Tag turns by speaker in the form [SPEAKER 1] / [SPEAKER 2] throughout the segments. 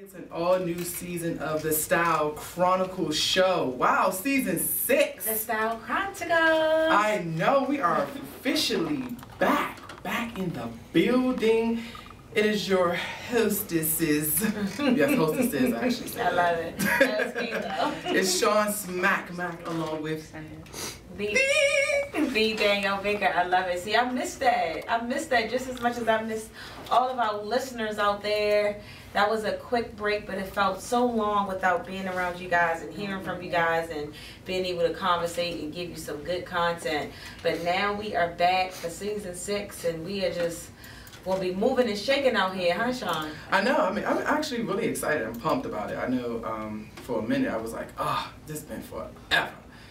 [SPEAKER 1] It's an all-new season of the Styyle Chronicles show. Wow, season 6.
[SPEAKER 2] The Styyle Chronicles.
[SPEAKER 1] I know, we are officially back in the building. It is your hostesses. Yes, hostesses, actually.
[SPEAKER 2] I love it. That was cute, though.
[SPEAKER 1] It's Sean Smack along with
[SPEAKER 2] the Daniel Baker. I love it. See, I missed that. I missed that just as much as I missed all of our listeners out there. That was a quick break, but it felt so long without being around you guys and hearing from you guys and being able to conversate and give you some good content. But now we are back for season 6, and we are just, we'll be moving and shaking out here, huh, Sean?
[SPEAKER 1] I know. I mean, I'm actually really excited and pumped about it. I know for a minute I was like, this has been forever.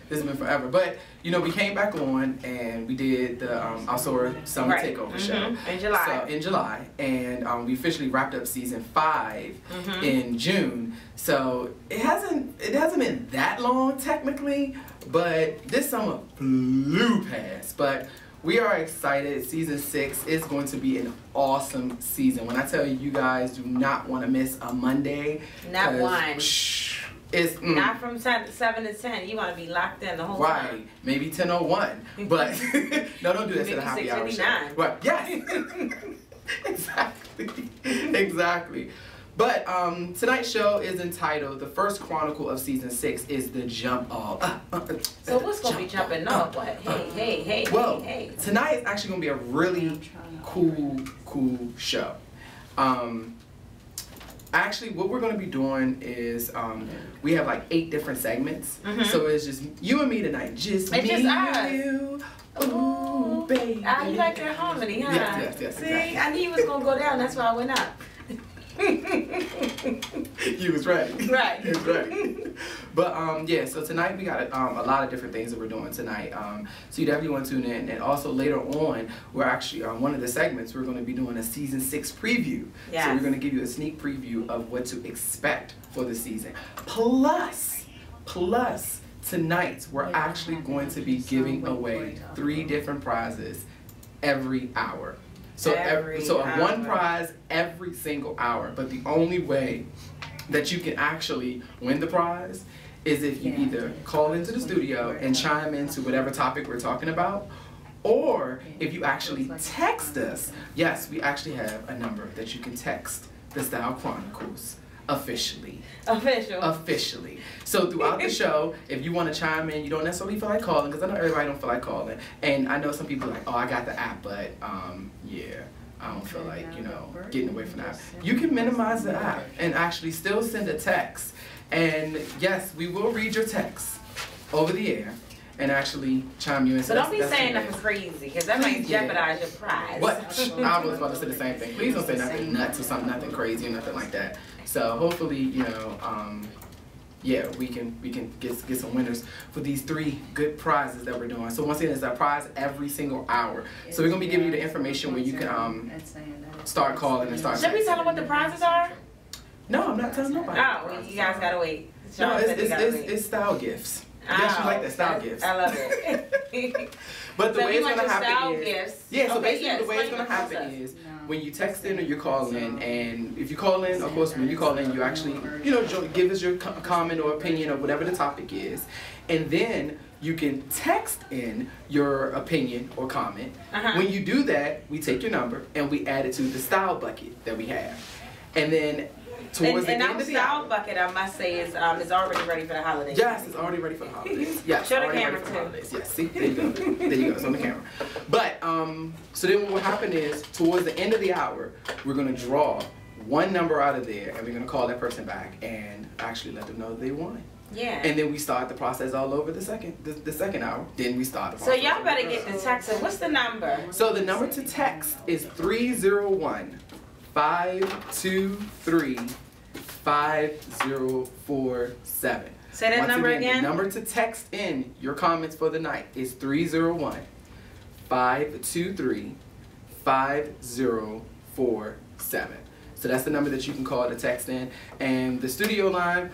[SPEAKER 1] This has been forever. But, you know, we came back on and we did the Alsora Summer Takeover show.
[SPEAKER 2] In July.
[SPEAKER 1] So, in July. And we officially wrapped up season 5 in June. So it hasn't been that long technically, but this summer flew past. But we are excited. Season 6 is going to be an awesome season. When I tell you, you guys do not want to miss a Monday.
[SPEAKER 2] Not one.
[SPEAKER 1] It's
[SPEAKER 2] not from 7 to 10. You want to be locked in the whole time.
[SPEAKER 1] Right. Maybe 10:01. But no, don't do that to the happy hour show. Right. Yes. Exactly. But tonight's show is entitled, the first chronicle of season 6 is the jump off.
[SPEAKER 2] So what's going to be jumping off? What? Hey.
[SPEAKER 1] Well,
[SPEAKER 2] hey.
[SPEAKER 1] Tonight is actually going to be a really cool show. Actually, what we're going to be doing is we have like 8 different segments. So it's just you and me tonight. Just me and you. Ooh, baby.
[SPEAKER 2] You like that harmony, huh?
[SPEAKER 1] Yes.
[SPEAKER 2] See,
[SPEAKER 1] exactly.
[SPEAKER 2] I knew you was going to go down. That's why I went up.
[SPEAKER 1] You was right.
[SPEAKER 2] Right.
[SPEAKER 1] You was right. But yeah, so tonight we got a lot of different things that we're doing tonight. So you definitely want to tune in. And also later on, we're actually one of the segments we're going to be doing a season 6 preview.
[SPEAKER 2] Yes.
[SPEAKER 1] So we're going to give you a sneak preview of what to expect for the season. Plus tonight we're actually going to be giving away 3 different prizes every hour. So one prize every single hour, but the only way that you can actually win the prize is if you either call into the studio and chime into whatever topic we're talking about, or if you actually text us. Yes, we actually have a number that you can text the Styyle Chronicles officially. So throughout the show, if you want to chime in, you don't necessarily feel like calling, because I know everybody don't feel like calling, and I know some people are like, oh, I got the app, but yeah, I don't feel like, you know, getting away from that. You can minimize the app and actually still send a text, and yes, we will read your text over the air and actually chime you in.
[SPEAKER 2] So don't be saying nothing crazy, because that might jeopardize your prize.
[SPEAKER 1] What? I was about to say the same thing. Please don't say nothing nuts or something, nothing crazy or nothing like that. So hopefully, you know, yeah, we can get some winners for these 3 good prizes that we're doing. So once again, it's a prize every single hour. So we're gonna be giving you the information where you can start calling and start.
[SPEAKER 2] Should we tell them what the prizes are?
[SPEAKER 1] No, I'm not telling nobody.
[SPEAKER 2] Oh, well, you guys gotta wait.
[SPEAKER 1] No, it's style gifts. Yes, you like that style gifts.
[SPEAKER 2] I love it.
[SPEAKER 1] But the way it's gonna happen is,
[SPEAKER 2] gifts.
[SPEAKER 1] Yeah, so basically the way it's gonna happen is when you text in or you call in, and if you call in, of course, when you call in, you actually, you know, give us your comment or opinion or whatever the topic is, and then you can text in your opinion or comment. When you do that, we take your number and we add it to the style bucket that we have, and then towards the end of the
[SPEAKER 2] style bucket, I must say, is already ready for the holidays.
[SPEAKER 1] Yes, it's already ready for the holidays. Yes,
[SPEAKER 2] show the camera too.
[SPEAKER 1] Yes, see, there you go. There you go. It's on the camera. But so then what will happen is towards the end of the hour, we're gonna draw one number out of there, and we're gonna call that person back and actually let them know that they won.
[SPEAKER 2] Yeah.
[SPEAKER 1] And then we start the process all over the second hour. Then we start the process.
[SPEAKER 2] So y'all better get the text. What's the number?
[SPEAKER 1] So the number to text is 301-523-5047.
[SPEAKER 2] Say that number again.
[SPEAKER 1] The number to text in your comments for the night is 301-523-5047. So that's the number that you can call to text in. And the studio line,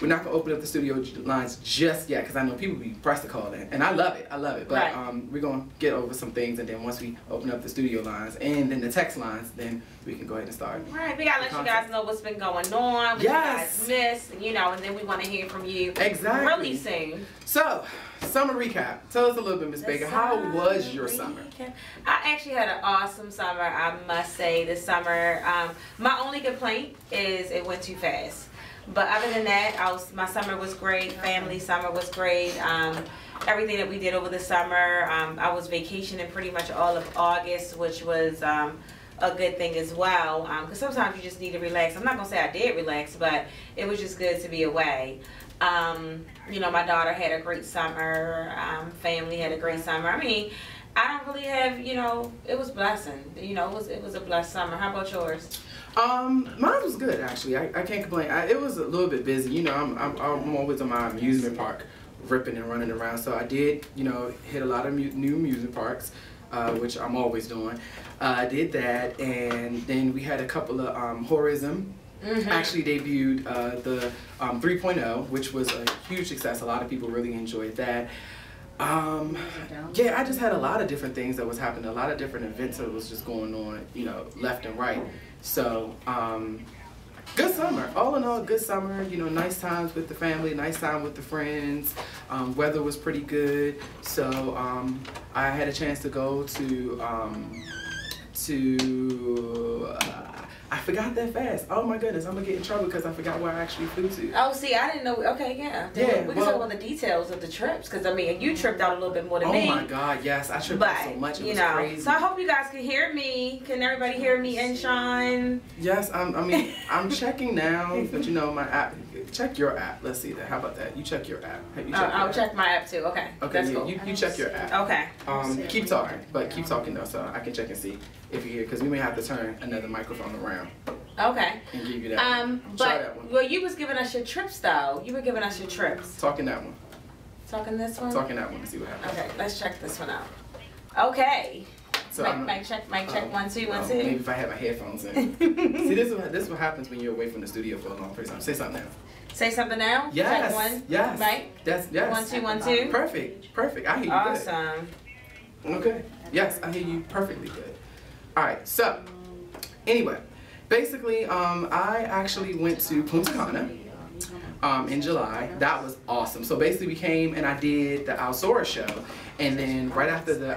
[SPEAKER 1] we're not gonna open up the studio lines just yet because I know people be pressed to call in, and I love it. But
[SPEAKER 2] right.
[SPEAKER 1] We're gonna get over some things, and then once we open up the studio lines and then the text lines, then we can go ahead and start.
[SPEAKER 2] Right, we gotta let you guys know what's been going on, what you guys missed, you know, and then we want to hear from you really soon.
[SPEAKER 1] So, summer recap. Tell us a little bit, Miss Baker. How was your summer?
[SPEAKER 2] I actually had an awesome summer, I must say, this summer. My only complaint is it went too fast. But other than that, my summer was great. Family summer was great. Everything that we did over the summer. I was vacationing pretty much all of August, which was a good thing as well. Because sometimes you just need to relax. I'm not going to say I did relax, but it was just good to be away. You know, my daughter had a great summer. Family had a great summer. I mean, I don't really have, you know, it was blessing. You know, it was a blessed summer. How about yours?
[SPEAKER 1] Mine was good actually. I can't complain. It was a little bit busy. You know, I'm always on my amusement park, ripping and running around. So I did, you know, hit a lot of new amusement parks, which I'm always doing. I did that, and then we had a couple of Horism. Actually debuted the 3.0, which was a huge success. A lot of people really enjoyed that. Yeah, I just had a lot of different things that was happening, a lot of different events that was just going on, you know, left and right. So, good summer. All in all, good summer. You know, nice times with the family, nice time with the friends. Weather was pretty good. So, I had a chance to go to I forgot that fast. Oh my goodness, I'm gonna get in trouble because I forgot where I actually flew to.
[SPEAKER 2] Oh, see, I didn't know. Okay, yeah.
[SPEAKER 1] Yeah,
[SPEAKER 2] we can talk about the details of the trips because I mean, you tripped out a little bit more than me.
[SPEAKER 1] Oh my God, yes, I tripped out so much. It was crazy.
[SPEAKER 2] So I hope you guys can hear me. Can everybody hear me and Sean?
[SPEAKER 1] Yes, I mean, I'm checking now, but you know, my app. Check your app. Let's see that. How about that? You check your app.
[SPEAKER 2] I'll check my app too. Okay.
[SPEAKER 1] Okay.
[SPEAKER 2] That's
[SPEAKER 1] yeah,
[SPEAKER 2] cool.
[SPEAKER 1] You check your app.
[SPEAKER 2] Okay.
[SPEAKER 1] Keep talking, but keep talking though, so I can check and see if you hear, because we may have to turn another microphone around.
[SPEAKER 2] Okay.
[SPEAKER 1] And give you that.
[SPEAKER 2] But
[SPEAKER 1] that one.
[SPEAKER 2] Well, you was giving us your trips though. You were giving us your trips.
[SPEAKER 1] Talking that one.
[SPEAKER 2] Talking this one.
[SPEAKER 1] Talking that one. See what happens.
[SPEAKER 2] Okay. Let's check this one out. Okay. So mic check 1 2 1 2.
[SPEAKER 1] Maybe if I had my headphones in. See, this is what happens when you're away from the studio for a long period of time. Say something now.
[SPEAKER 2] Say something now?
[SPEAKER 1] Yes.
[SPEAKER 2] Check 1.
[SPEAKER 1] Yes.
[SPEAKER 2] Mic?
[SPEAKER 1] Yes.
[SPEAKER 2] 1 2 1 2.
[SPEAKER 1] Perfect. Perfect. I hear you
[SPEAKER 2] awesome.
[SPEAKER 1] Good. Okay. Yes, I hear you perfectly good. Alright, so anyway, basically I actually went to Punta Cana in July. That was awesome. So basically we came and I did the Alsora show, and then right after the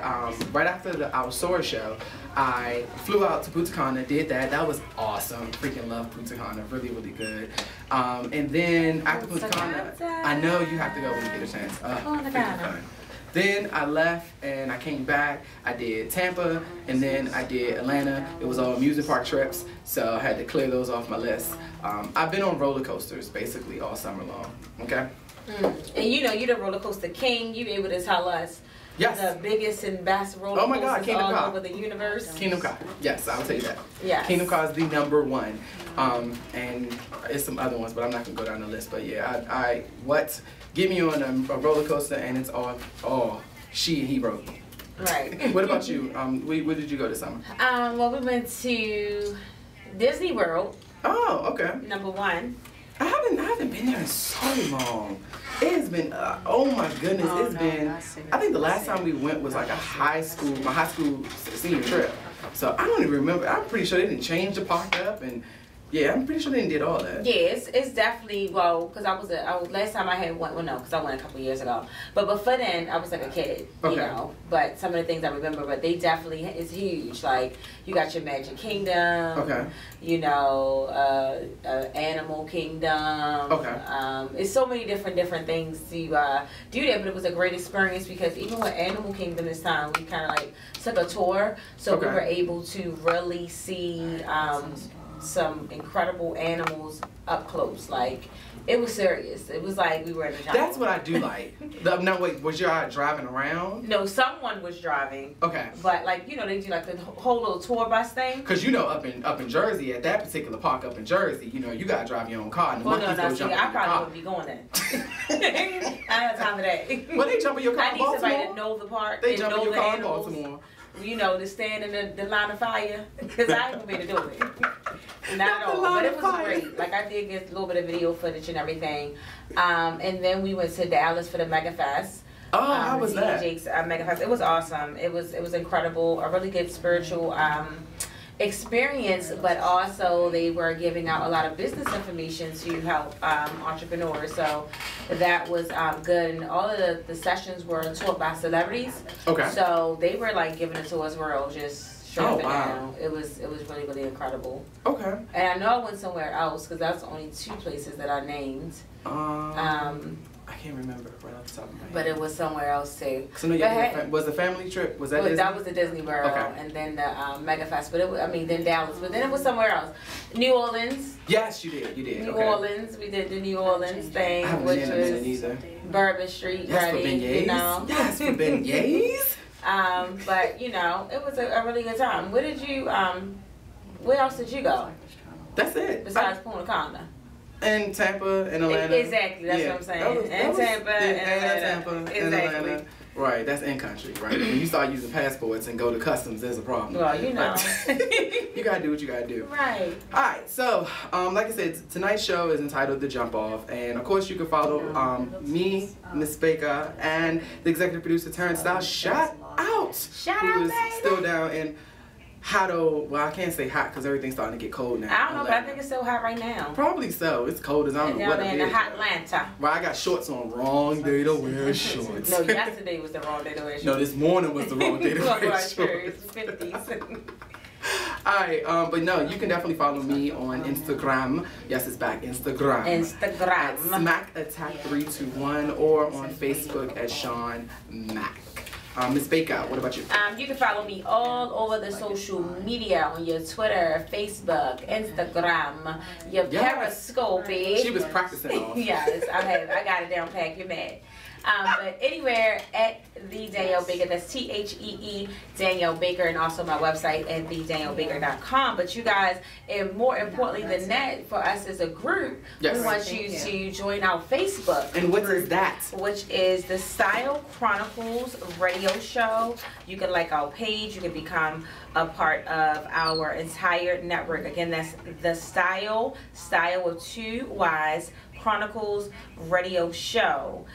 [SPEAKER 1] Alsora show I flew out to Punta Cana, did that. That was awesome. Freaking love Punta Cana. Really, really good. And then after Punta Cana, I know you have to go when you get a chance. Freaking fun. Then I left and I came back. I did Tampa and then I did Atlanta. It was all amusement park trips, so I had to clear those off my list. I've been on roller coasters basically all summer long. Okay.
[SPEAKER 2] And you know, you're the roller coaster king. You able to tell us the biggest and best roller coasters all over the universe.
[SPEAKER 1] Kingdom Car. Yes, I'll tell you that.
[SPEAKER 2] Yes.
[SPEAKER 1] Kingdom Car is the #1. And it's some other ones, but I'm not gonna go down the list. But yeah, get me on a roller coaster and it's all he wrote.
[SPEAKER 2] Right.
[SPEAKER 1] What about you? Where did you go this summer?
[SPEAKER 2] Well, we went to Disney World.
[SPEAKER 1] Oh, okay.
[SPEAKER 2] #1.
[SPEAKER 1] I haven't been there in so long. It has been, oh my goodness, I think the last time we went was like my high school senior trip. So I don't even remember. I'm pretty sure they didn't change the park up, and yeah, I'm pretty sure they didn't did all that.
[SPEAKER 2] Yeah, it's definitely, well, because last time I had went, well no, because I went a couple years ago. But before then, I was like a kid, you know. But some of the things I remember, but they definitely, it's huge. Like, you got your Magic Kingdom, you know, Animal Kingdom. It's so many different things to do there, but it was a great experience because even with Animal Kingdom this time, we kind of like took a tour. So we were able to really see some incredible animals up close. Like, it was serious. It was like we were in the jungle.
[SPEAKER 1] That's what I do like. No, wait, was y'all driving around?
[SPEAKER 2] No, someone was driving.
[SPEAKER 1] Okay.
[SPEAKER 2] But like, you know, they do like the whole little tour bus thing.
[SPEAKER 1] Cause you know, up in Jersey, at that particular park up in Jersey, you know, you gotta drive your own car. And the monkeys go jump in your car.
[SPEAKER 2] I probably wouldn't be going there. I don't have time for that.
[SPEAKER 1] Well, they jump in your car in Baltimore.
[SPEAKER 2] I need somebody to know the park.
[SPEAKER 1] They jump in your car in
[SPEAKER 2] Baltimore. You know, to stand in the line of fire. Because I ain't gonna be able to do it. Not at all, but it was great. Like I did get a little bit of video footage and everything. And then we went to Dallas for the Mega Fest.
[SPEAKER 1] Oh, how was that?
[SPEAKER 2] Jake's Mega Fest. It was awesome. It was incredible. A really good spiritual experience, but also they were giving out a lot of business information to help entrepreneurs. So that was good. And all of the sessions were taught by celebrities.
[SPEAKER 1] Okay.
[SPEAKER 2] So they were like giving it to us real, just straight up and
[SPEAKER 1] wow.
[SPEAKER 2] down. It was really, really incredible.
[SPEAKER 1] Okay.
[SPEAKER 2] And I know I went somewhere else because that's only 2 places that I named.
[SPEAKER 1] I can't remember right off the top of my head.
[SPEAKER 2] But it was somewhere else too.
[SPEAKER 1] So was the family trip? Was that
[SPEAKER 2] well,
[SPEAKER 1] Disney?
[SPEAKER 2] that was the Disney World,
[SPEAKER 1] okay.
[SPEAKER 2] And then the Mega Fest. But then Dallas. But then it was somewhere else. New Orleans.
[SPEAKER 1] Yes, you did.
[SPEAKER 2] New Orleans. We did the New Orleans thing, which was Bourbon Street.
[SPEAKER 1] Yes,
[SPEAKER 2] ready,
[SPEAKER 1] for beignets.
[SPEAKER 2] you know.
[SPEAKER 1] Yes, for beignets.
[SPEAKER 2] But you know, it was a really good time. Where did you? Where else did you go?
[SPEAKER 1] That's it.
[SPEAKER 2] Besides Punta Cana.
[SPEAKER 1] And Tampa and Atlanta.
[SPEAKER 2] Exactly, that's what I'm saying. Tampa and Atlanta.
[SPEAKER 1] Right, that's in country, right? When you start using passports and go to customs, there's a problem.
[SPEAKER 2] Well, you know.
[SPEAKER 1] You gotta do what you gotta do.
[SPEAKER 2] Right.
[SPEAKER 1] Alright, so, like I said, tonight's show is entitled The Jump Off. And of course, you can follow me, Miss Baker, and the executive producer, Terrence Styles. Shout out!
[SPEAKER 2] Shout out,
[SPEAKER 1] was
[SPEAKER 2] baby.
[SPEAKER 1] still down in well, I can't say hot because everything's starting to get cold now.
[SPEAKER 2] I don't know, but I think it's still hot right now.
[SPEAKER 1] Probably so. It's cold as I don't know what it is.
[SPEAKER 2] In the hot Atlanta.
[SPEAKER 1] Well, I got shorts on. Wrong day to wear shorts.
[SPEAKER 2] No, yesterday was the wrong day to wear shorts.
[SPEAKER 1] No, this morning was the wrong day to wear shorts.
[SPEAKER 2] It's 50s.
[SPEAKER 1] Alright, but no, you can definitely follow me on Instagram. Yes, it's back. Instagram.
[SPEAKER 2] Instagram.
[SPEAKER 1] Smack Attack 321 or on Facebook at Sean Mack. Ms. Baker, what about you?
[SPEAKER 2] You can follow me all over the social media on your Twitter, Facebook, Instagram, your Periscope.
[SPEAKER 1] She was practicing off.
[SPEAKER 2] Yes, I got it down pat. You're mad. But anywhere at the Danielle Baker, that's THEE Danielle Baker, and also my website at thedaniellebaker.com. But you guys, and more importantly than that, for us as a group, we want you to join our Facebook.
[SPEAKER 1] And what is that? Which
[SPEAKER 2] is the Styyle Chronicles radio show. You can like our page. You can become a part of our entire network. Again, that's the Styyle with 2 Y's, Chronicles radio show.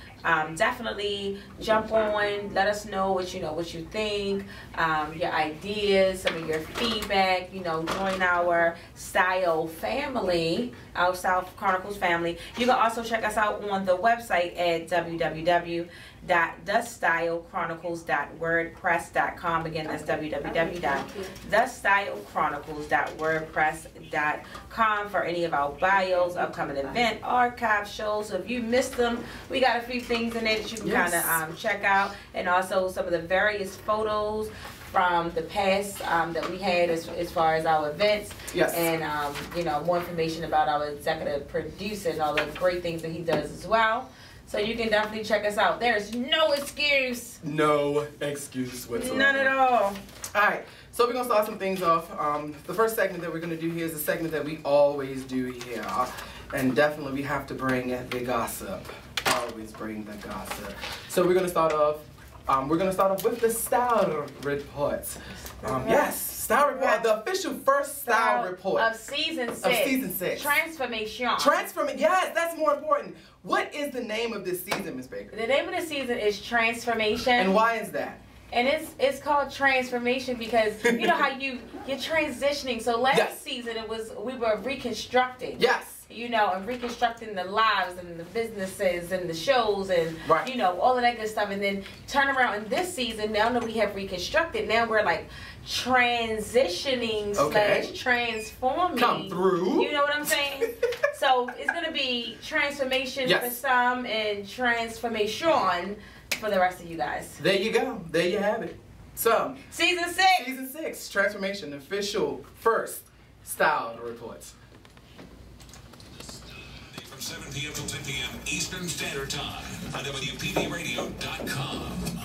[SPEAKER 2] Definitely jump on, let us know what you think, your ideas, some of your feedback, join our Styyle family, our Styyle Chronicles family. You can also check us out on the website at www.thestylecronicles.wordpress.com. Again, that's www.thestylecronicles.wordpress.com for any of our bios, upcoming event, archive shows. So if you missed them, we got a few things in there that you can kind of check out, and also some of the various photos from the past that we had as far as our events, and more information about our executive producer and all the great things that he does as well. So you can definitely check us out. There's no excuse.
[SPEAKER 1] No excuse whatsoever.
[SPEAKER 2] None at all.
[SPEAKER 1] Alright, so we're going to start some things off. The first segment that we're going to do here is a segment that we always do here. And definitely we have to bring the gossip. Always bring the gossip. So we're going to start off. With the Styyle Report. Yes, Styyle Report, the official first Styyle Report
[SPEAKER 2] of season 6. Transformation.
[SPEAKER 1] Yes, that's more important. What is the name of this season, Ms. Baker?
[SPEAKER 2] The name of the season is Transformation.
[SPEAKER 1] And why is that?
[SPEAKER 2] And it's called transformation because you know how you're transitioning. So last season we were reconstructing.
[SPEAKER 1] Yes.
[SPEAKER 2] And reconstructing the lives and the businesses and the shows and all of that good stuff, and then turn around in this season. Now that we have reconstructed, now we're like transitioning / transforming.
[SPEAKER 1] Come through.
[SPEAKER 2] You know what I'm saying? So it's gonna be transformation for some and transformation for the rest of you guys.
[SPEAKER 1] There you go. There you have it. So
[SPEAKER 2] season
[SPEAKER 1] 6, transformation, official first Styyle Reports.
[SPEAKER 3] 7 p.m. to 10 p.m. Eastern Standard Time on WPBRadio.com.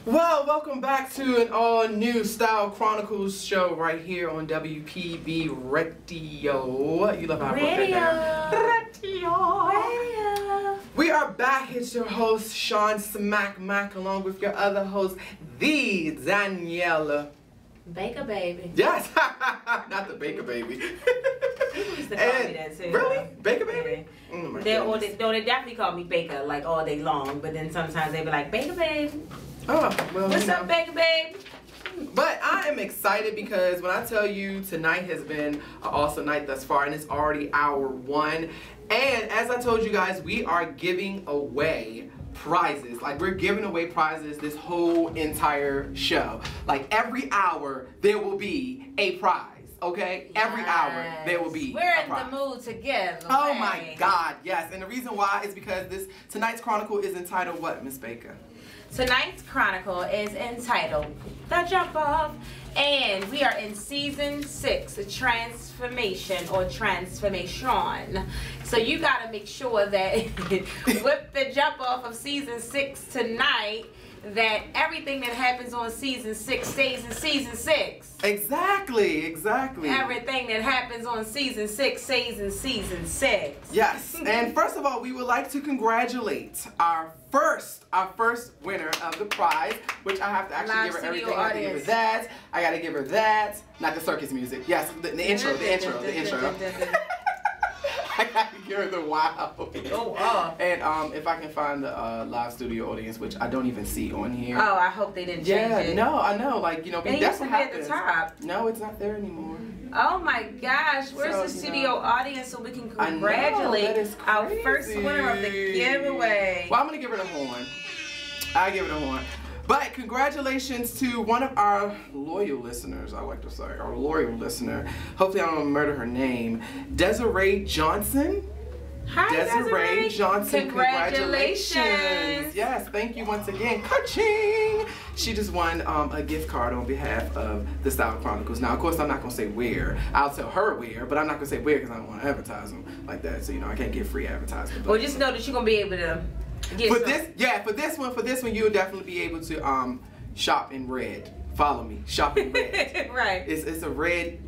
[SPEAKER 1] Well, welcome back to an all-new Styyle Chronicles show right here on WPB Radio. You love how I broke that down. Radio. We are back. It's your host, Sean Smack Mack, along with your other host, the Danielle
[SPEAKER 2] Baker Baby.
[SPEAKER 1] Yes, not the Baker Baby.
[SPEAKER 2] People used to call me that too.
[SPEAKER 1] Really? Baker baby?
[SPEAKER 2] Yeah.
[SPEAKER 1] Oh my
[SPEAKER 2] They
[SPEAKER 1] goodness.
[SPEAKER 2] definitely call me Baker like all day long, but then sometimes they be like, Baker baby.
[SPEAKER 1] Oh, well,
[SPEAKER 2] What's up, Baker baby?
[SPEAKER 1] But I am excited because when I tell you tonight has been an awesome night thus far, and it's already hour 1. And as I told you guys, we are giving away prizes. Like, we're giving away prizes this whole entire show. Like, every hour there will be a prize. Okay? Every hour there will be
[SPEAKER 2] We're
[SPEAKER 1] a
[SPEAKER 2] in
[SPEAKER 1] prize.
[SPEAKER 2] the mood to give.
[SPEAKER 1] Oh my God, yes. And the reason why is because tonight's chronicle is entitled what, Miss Baker?
[SPEAKER 2] Tonight's chronicle is entitled The Jump Off, and we are in season 6, transformation or transformation. So you gotta make sure that with the jump off of season 6 tonight, that everything that happens on season 6 stays in season 6.
[SPEAKER 1] Exactly.
[SPEAKER 2] Everything that happens on season 6 stays in season 6.
[SPEAKER 1] Yes, and first of all, we would like to congratulate our first winner of the prize, which I have to actually give her everything. I have to give her that. I gotta give her that. Not the circus music. Yes, the intro. I gotta give her the wow.
[SPEAKER 2] Oh.
[SPEAKER 1] And if I can find the live studio audience, which I don't even see on here.
[SPEAKER 2] Oh, I hope they didn't change it.
[SPEAKER 1] No, I know. Like, you know,
[SPEAKER 2] It
[SPEAKER 1] that's
[SPEAKER 2] used to
[SPEAKER 1] what
[SPEAKER 2] be at
[SPEAKER 1] happens.
[SPEAKER 2] the top.
[SPEAKER 1] No, it's not there anymore.
[SPEAKER 2] Oh my gosh, where's
[SPEAKER 1] So,
[SPEAKER 2] the studio audience so we can
[SPEAKER 1] I know,
[SPEAKER 2] congratulate
[SPEAKER 1] that is
[SPEAKER 2] our first winner of the giveaway?
[SPEAKER 1] Well, I'm going to give her the horn. I give her the horn. But congratulations to one of our loyal listeners, I like to say, our loyal listener. Hopefully I don't murder her name. Desiree Johnson.
[SPEAKER 2] Hi,
[SPEAKER 1] Desiree Johnson,
[SPEAKER 2] congratulations.
[SPEAKER 1] Yes, thank you once again. Ka-ching! She just won a gift card on behalf of the Styyle Chronicles. Now, of course, I'm not going to say where. I'll tell her where, but I'm not going to say where because I don't want to advertise them like that. So, you know, I can't get free advertisement.
[SPEAKER 2] Well, just know that you're going to be able to get
[SPEAKER 1] for this one, you'll definitely be able to shop in red. Follow me. Shop in red.
[SPEAKER 2] Right.
[SPEAKER 1] It's a red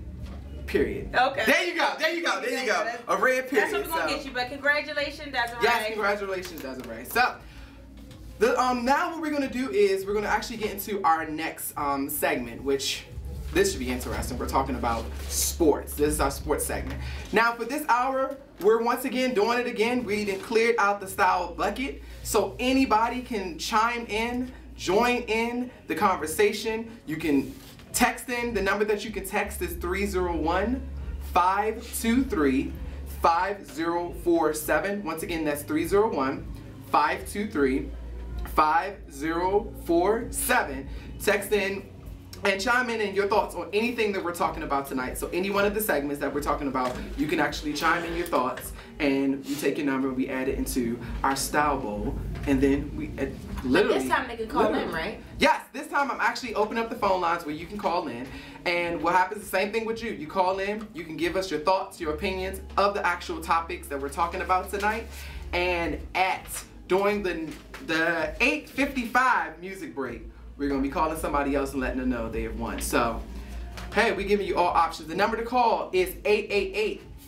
[SPEAKER 1] period.
[SPEAKER 2] Okay.
[SPEAKER 1] There you go. A red period.
[SPEAKER 2] That's what we're going to get you, but congratulations, Desiree.
[SPEAKER 1] Yes, congratulations, Desiree. So, now what we're going to do is we're going to actually get into our next segment, which this should be interesting. We're talking about sports. This is our sports segment. Now, for this hour, we're once again doing it again. We done cleared out the Style bucket, so anybody can chime in, join in the conversation. You can text in. The number that you can text is 301-523-5047. Once again, that's 301-523-5047. Text in and chime in your thoughts on anything that we're talking about tonight. So any one of the segments that we're talking about, you can actually chime in your thoughts, and we take your number and we add it into our Style Bowl, and then we literally.
[SPEAKER 2] This time they can call in, right?
[SPEAKER 1] Yes, this time I'm actually opening up the phone lines where you can call in, and what happens, the same thing with you. You call in, you can give us your thoughts, your opinions of the actual topics that we're talking about tonight, and during the 8:55 music break, we're going to be calling somebody else and letting them know they have won. So, hey, we're giving you all options. The number to call is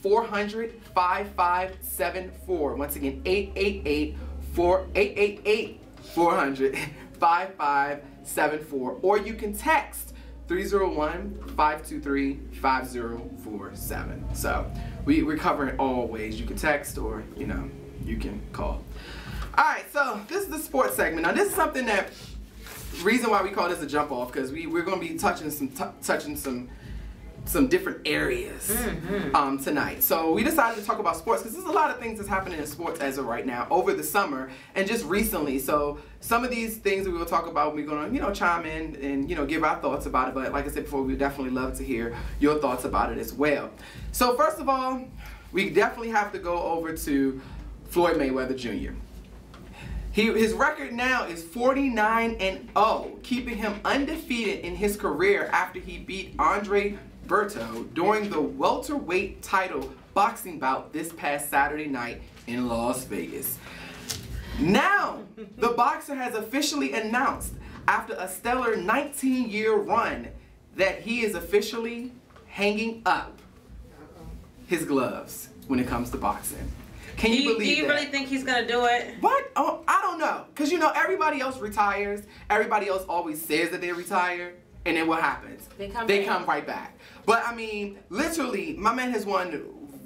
[SPEAKER 1] 888-400-5574. Once again, 888-400-5574. Or you can text 301-523-5047. So, we're covering all ways. You can text or, you know, you can call. All right, so this is the sports segment. Now, this is something that reason why we call this a jump off, because we're going to be touching some different areas tonight. So we decided to talk about sports because there's a lot of things that's happening in sports as of right now over the summer and just recently. So some of these things that we will talk about, we're going to, you know, chime in and, you know, give our thoughts about it. But like I said before, we definitely love to hear your thoughts about it as well. So first of all, we definitely have to go over to Floyd Mayweather Jr. His record now is 49-0, keeping him undefeated in his career after he beat Andre Berto during the welterweight title boxing bout this past Saturday night in Las Vegas. Now, the boxer has officially announced, after a stellar 19-year run, that he is officially hanging up his gloves when it comes to boxing. Can you believe that? Do
[SPEAKER 2] you really think he's going to do it?
[SPEAKER 1] What? Oh, I don't know. Because, you know, everybody else retires. Everybody else always says that they retire. And then what happens? They come right back. But, I mean, literally, my man has won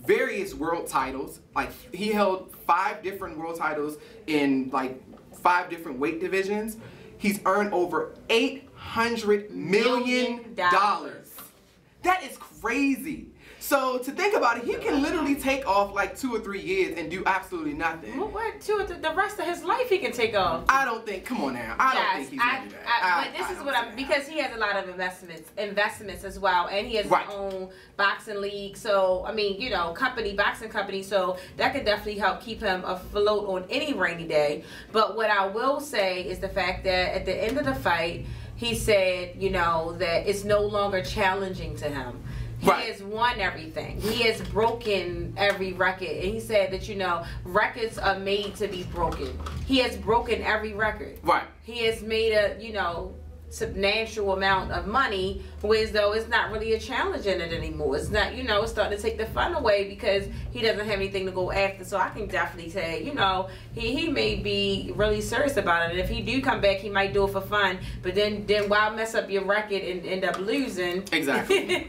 [SPEAKER 1] various world titles. Like, he held 5 different world titles in like 5 different weight divisions. He's earned over $800 million. That is crazy. So to think about it, he can literally take off like 2 or 3 years and do absolutely nothing.
[SPEAKER 2] Well, what? The rest of his life he can take off.
[SPEAKER 1] I don't think. Come on now. I don't think he's gonna do that.
[SPEAKER 2] But this is what I'm, because he has a lot of investments as well, and he has his own boxing league. So I mean, you know, boxing company. So that could definitely help keep him afloat on any rainy day. But what I will say is the fact that at the end of the fight, he said, you know, that it's no longer challenging to him. He has won everything. He has broken every record. And he said that, you know, records are made to be broken. He has broken every record.
[SPEAKER 1] Right.
[SPEAKER 2] He has made a, you know, substantial amount of money, whereas though it's not really a challenge in it anymore. It's not, you know, it's starting to take the fun away because he doesn't have anything to go after. So I can definitely say, you know, he may be really serious about it. And if he do come back, he might do it for fun. But then why mess up your record and end up losing?
[SPEAKER 1] Exactly.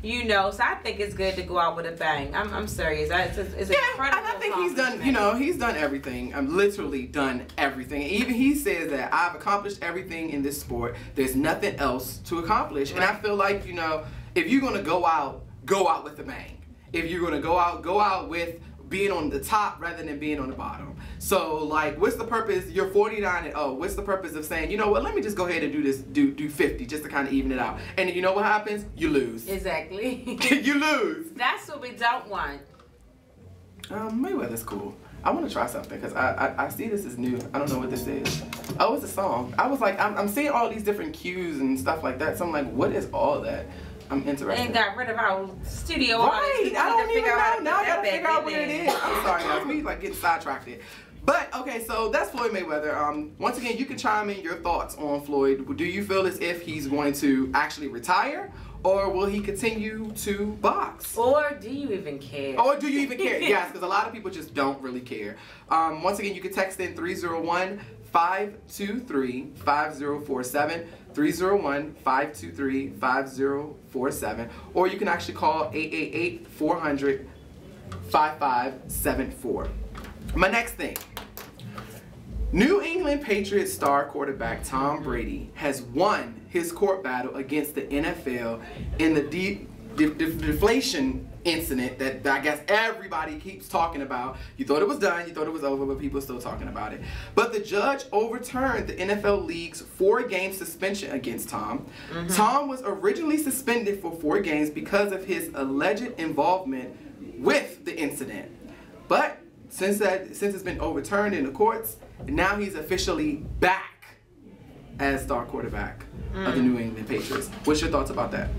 [SPEAKER 2] You know, so I think it's good to go out with a bang. I'm serious. It's incredible.
[SPEAKER 1] And I think he's done, you know, he's done everything. I'm literally done everything. Even he says that I've accomplished everything in this sport. There's nothing else to accomplish. And I feel like, you know, if you're going to go out with a bang. If you're going to go out with being on the top rather than being on the bottom. So like, what's the purpose? You're 49-0. What's the purpose of saying, you know what, let me just go ahead and do this, do 50 just to kind of even it out. And you know what happens? You lose.
[SPEAKER 2] Exactly.
[SPEAKER 1] You lose.
[SPEAKER 2] That's what we don't want.
[SPEAKER 1] Mayweather's cool. I want to try something because I see this is new. I don't know what this is. Oh, it's a song. I was like, I'm seeing all these different cues and stuff like that. So I'm like, what is all that? I'm interested.
[SPEAKER 2] And got rid of our studio.
[SPEAKER 1] Right. I don't even know. Now I gotta figure out what it is. I'm sorry, guys. We like getting sidetracked. But okay, so that's Floyd Mayweather. Once again, you can chime in your thoughts on Floyd. Do you feel as if he's going to actually retire, or will he continue to box?
[SPEAKER 2] Or do you even care?
[SPEAKER 1] Or do you even care? Yes, because a lot of people just don't really care. Once again, you can text in 301-523-5047. 301-523-5047, or you can actually call 888-400-5574. My next thing, New England Patriots star quarterback Tom Brady has won his court battle against the NFL in the deflation incident that I guess everybody keeps talking about. You thought it was done, you thought it was over, but people are still talking about it. But the judge overturned the NFL League's 4-game suspension against Tom. Tom was originally suspended for 4 games because of his alleged involvement with the incident. But since it's been overturned in the courts, now he's officially back as star quarterback of the New England Patriots. What's your thoughts about that?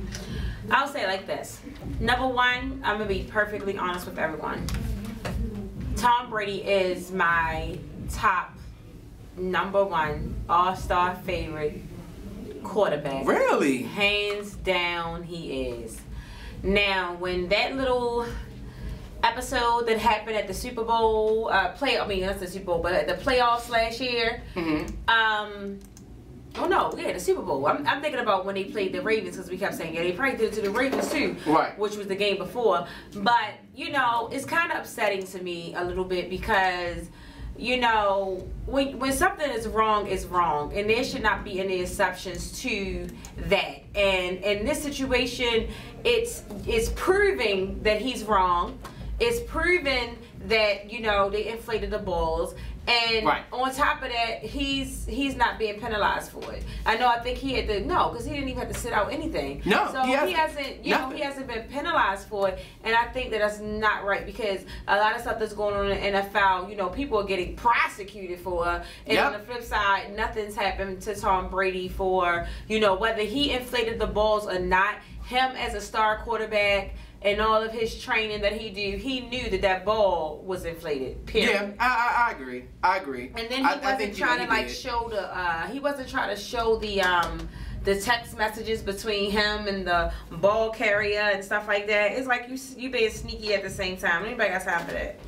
[SPEAKER 2] I'll say it like this. Number one, I'm going to be perfectly honest with everyone. Tom Brady is my top #1 all-star favorite quarterback.
[SPEAKER 1] Really?
[SPEAKER 2] Hands down, he is. Now, when that little episode that happened at the Super Bowl, that's the Super Bowl, but at the playoffs last year, oh no, yeah, the Super Bowl. I'm thinking about when they played the Ravens, because we kept saying, yeah, they probably did it to the Ravens too,
[SPEAKER 1] right? Which
[SPEAKER 2] was the game before. But you know, it's kind of upsetting to me a little bit because, you know, when something is wrong, and there should not be any exceptions to that. And in this situation, it's proving that he's wrong. It's proven that, you know, they inflated the balls. And on top of that, he's not being penalized for it. I think he had to, because he didn't even have to sit out anything.
[SPEAKER 1] No,
[SPEAKER 2] so he hasn't he hasn't been penalized for it. And I think that that's not right, because a lot of stuff that's going on in the NFL, you know, people are getting prosecuted for. And on the flip side, nothing's happened to Tom Brady for, you know, whether he inflated the balls or not. Him as a star quarterback and all of his training that he knew that ball was inflated. Period.
[SPEAKER 1] Yeah, I agree. And
[SPEAKER 2] then he wasn't trying to show the text messages between him and the ball carrier and stuff like that. It's like you being sneaky at the same time. Anybody got time for that?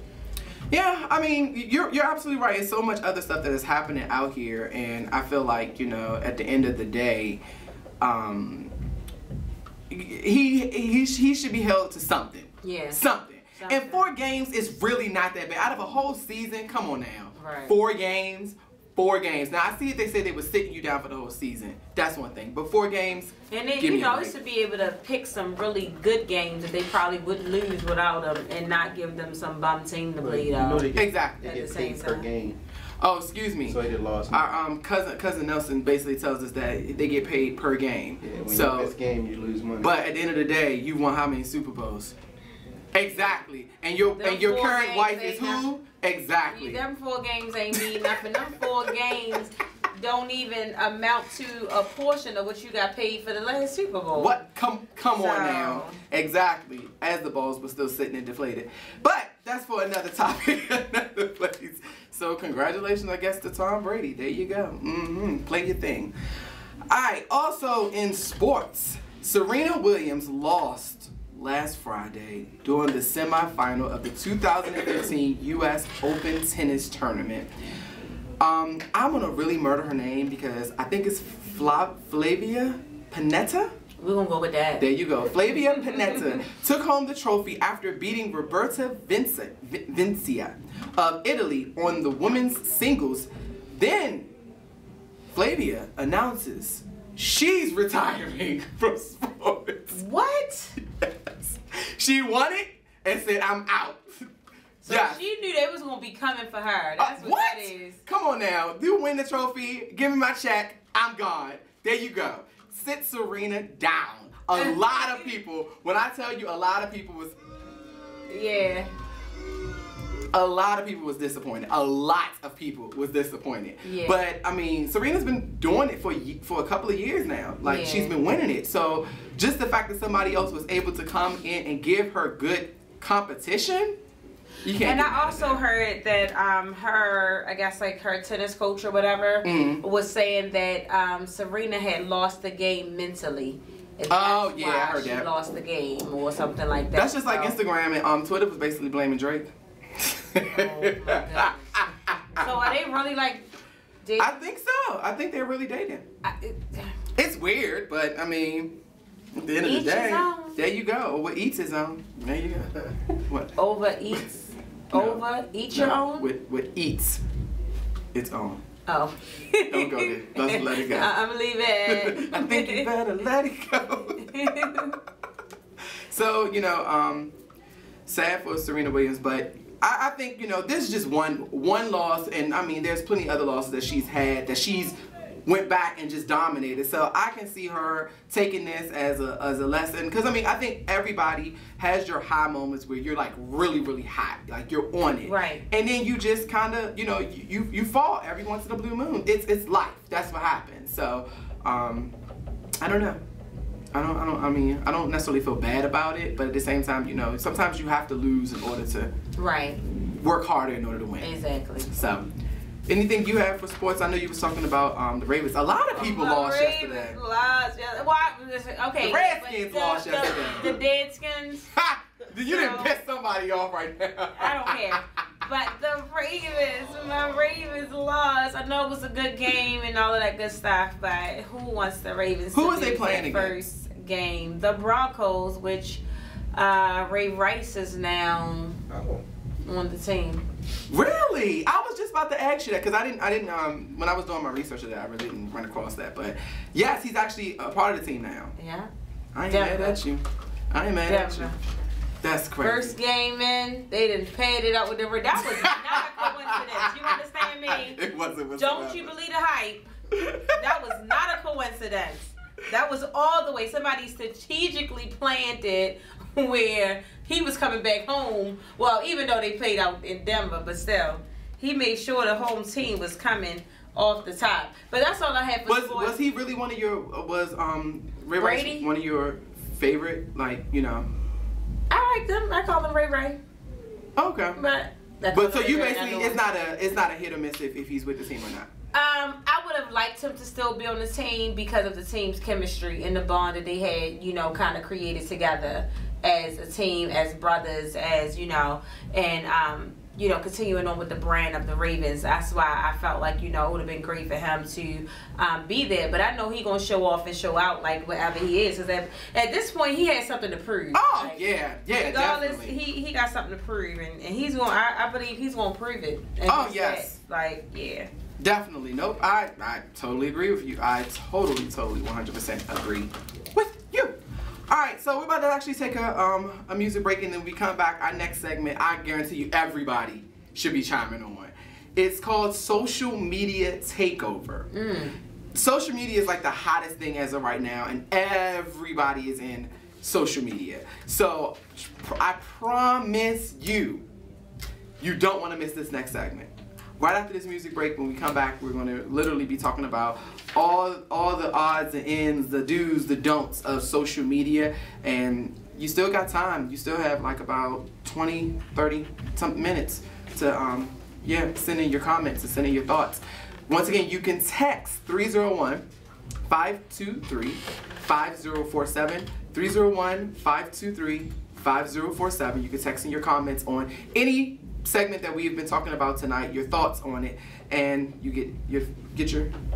[SPEAKER 1] Yeah, I mean, you're absolutely right. There's so much other stuff that is happening out here, and I feel like, you know, at the end of the day, he should be held to something.
[SPEAKER 2] Yeah.
[SPEAKER 1] Something. And 4 games is really not that bad. Out of a whole season, come on now.
[SPEAKER 2] Right.
[SPEAKER 1] 4 games. 4 games. Now I see if they say they were sitting you down for the whole season. That's one thing. But 4 games.
[SPEAKER 2] And then you used to be able to pick some really good games that they probably would lose without them, and not give them some bum team to bleed out.
[SPEAKER 1] Exactly.
[SPEAKER 4] They get paid per game.
[SPEAKER 1] Oh, excuse me.
[SPEAKER 4] So they lost.
[SPEAKER 1] Our cousin Nelson basically tells us that they get paid per game.
[SPEAKER 4] Yeah, when
[SPEAKER 1] so
[SPEAKER 4] you miss game, you lose money.
[SPEAKER 1] But at the end of the day, you won how many Super Bowls? Exactly. And your current wife is who? Exactly.
[SPEAKER 2] Them 4 games ain't mean nothing. Them 4 games don't even amount to a portion of what you got paid for the last Super Bowl.
[SPEAKER 1] What? Come on now. Exactly. As the balls were still sitting and deflated. But that's for another topic, another place. So congratulations, I guess, to Tom Brady. There you go. Play your thing. All right. Also in sports, Serena Williams lost last Friday during the semifinal of the 2015 U.S. Open Tennis Tournament. I'm gonna really murder her name because I think it's Flavia Pennetta.
[SPEAKER 2] We're gonna go with that.
[SPEAKER 1] There you go. Flavia Pennetta took home the trophy after beating Roberta Vincia of Italy on the women's singles. Then Flavia announces she's retiring from sports.
[SPEAKER 2] What?
[SPEAKER 1] Yes. She won it and said, I'm out.
[SPEAKER 2] So she knew they was gonna be coming for her. That's what that is.
[SPEAKER 1] Come on now. You win the trophy, give me my check, I'm gone. There you go. Sit Serena down. A lot of people, when I tell you a lot of people was...
[SPEAKER 2] Yeah.
[SPEAKER 1] A lot of people was disappointed. A lot of people was disappointed.
[SPEAKER 2] Yeah.
[SPEAKER 1] But I mean, Serena's been doing it for a couple of years now. Like she's been winning it. So just the fact that somebody else was able to come in and give her good competition, you can't.
[SPEAKER 2] And I also heard that her, I guess like her tennis coach or whatever, was saying that Serena had lost the game mentally.
[SPEAKER 1] Oh yeah, I heard
[SPEAKER 2] she
[SPEAKER 1] that.
[SPEAKER 2] lost the game or something like that.
[SPEAKER 1] That's just like Instagram and Twitter was basically blaming Drake.
[SPEAKER 2] Oh my goodness. So are they really like dating?
[SPEAKER 1] I think so. I think they're really dating. It's weird, but I mean, at the end of the day, there you go. What eats his own. There you go. What?
[SPEAKER 2] Overeats. Overeat your own?
[SPEAKER 1] What eats its own.
[SPEAKER 2] Oh.
[SPEAKER 1] Don't go there. Let's let it go.
[SPEAKER 2] I'm gonna leave it.
[SPEAKER 1] I think you better let it go. So, sad for Serena Williams, but I think, this is just one loss, and I mean, there's plenty other losses that she's had, that she's went back and just dominated. So I can see her taking this as a lesson, because I mean, I think everybody has your high moments where you're like really, really hot, like you're on it,
[SPEAKER 2] right?
[SPEAKER 1] And then you just kind of, you fall every once in a blue moon. It's life. That's what happens. So I don't know. I don't necessarily feel bad about it, but at the same time, sometimes you have to lose in order to work harder in order to win.
[SPEAKER 2] Exactly.
[SPEAKER 1] So, anything you have for sports? I know you was talking about the Ravens. A lot of people lost yesterday.
[SPEAKER 2] Lost yesterday. Okay.
[SPEAKER 1] The Redskins lost yesterday.
[SPEAKER 2] The Deadskins.
[SPEAKER 1] Ha! You didn't piss somebody off right now.
[SPEAKER 2] I don't care. But the my Ravens lost. I know it was a good game and all of that good stuff, but who wants the Ravens
[SPEAKER 1] Who
[SPEAKER 2] to
[SPEAKER 1] was they playing against?
[SPEAKER 2] First game? The Broncos, which Ray Rice is now on the team.
[SPEAKER 1] Really? I was just about to ask you that because I didn't when I was doing my research of that, I really didn't run across that. But yes, he's actually a part of the team now.
[SPEAKER 2] Yeah.
[SPEAKER 1] I ain't mad at you. I ain't mad at you. That's crazy.
[SPEAKER 2] First game in, they didn't paid it up with the That was not a coincidence. You understand me?
[SPEAKER 1] It wasn't.
[SPEAKER 2] Don't you believe the hype? That was not a coincidence. That was all the way. Somebody strategically planned it where he was coming back home. Well, even though they played out in Denver, but still, he made sure the home team was coming off the top. But that's all I had for sports.
[SPEAKER 1] Was he really one of your? Was Ray
[SPEAKER 2] Brady
[SPEAKER 1] Rice one of your favorite?
[SPEAKER 2] I like them. I call them Ray Ray.
[SPEAKER 1] Okay.
[SPEAKER 2] But
[SPEAKER 1] so you basically, it's not a hit or miss if he's with the team or not.
[SPEAKER 2] I would have liked him to still be on the team because of the team's chemistry and the bond that they had, kind of created together as a team, as brothers, and you know, continuing on with the brand of the Ravens. That's why I felt like, you know, it would have been great for him to be there. But I know he gonna show off and show out like whatever he is. Cause at this point, he has something to prove.
[SPEAKER 1] Oh,
[SPEAKER 2] like,
[SPEAKER 1] yeah,
[SPEAKER 2] regardless,
[SPEAKER 1] definitely.
[SPEAKER 2] he got something to prove, and he's going. I believe he's gonna prove it.
[SPEAKER 1] Oh, yes.
[SPEAKER 2] Like, yeah.
[SPEAKER 1] Definitely. Nope. I totally agree with you. I totally 100% agree with you. All right, so we're about to actually take a music break, and then we come back. Our next segment, I guarantee you everybody should be chiming on. It's called Social Media Takeover. Social media is like the hottest thing as of right now, and everybody is in social media. So I promise you, you don't want to miss this next segment. Right after this music break, when we come back, we're going to literally be talking about all the odds and ends, the do's, the don'ts of social media. And you still got time. You still have like about 20, 30 something minutes to send in your comments and send in your thoughts. Once again, you can text 301-523-5047, 301-523-5047. You can text in your comments on any segment that we've been talking about tonight, your thoughts on it, and you get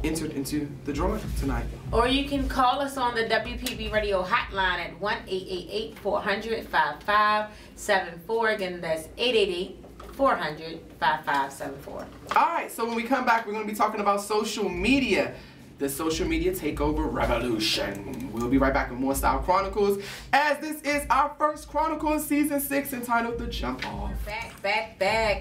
[SPEAKER 1] entered into the drawing tonight.
[SPEAKER 2] Or you can call us on the WPB Radio hotline at 1-888-400-5574. Again, that's 888-400-5574.
[SPEAKER 1] All right, so when we come back, we're going to be talking about social media, the social media takeover revolution. We'll be right back with more Styyle Chronicles, as this is our first Chronicles Season 6 entitled The Jump Off.
[SPEAKER 2] Back.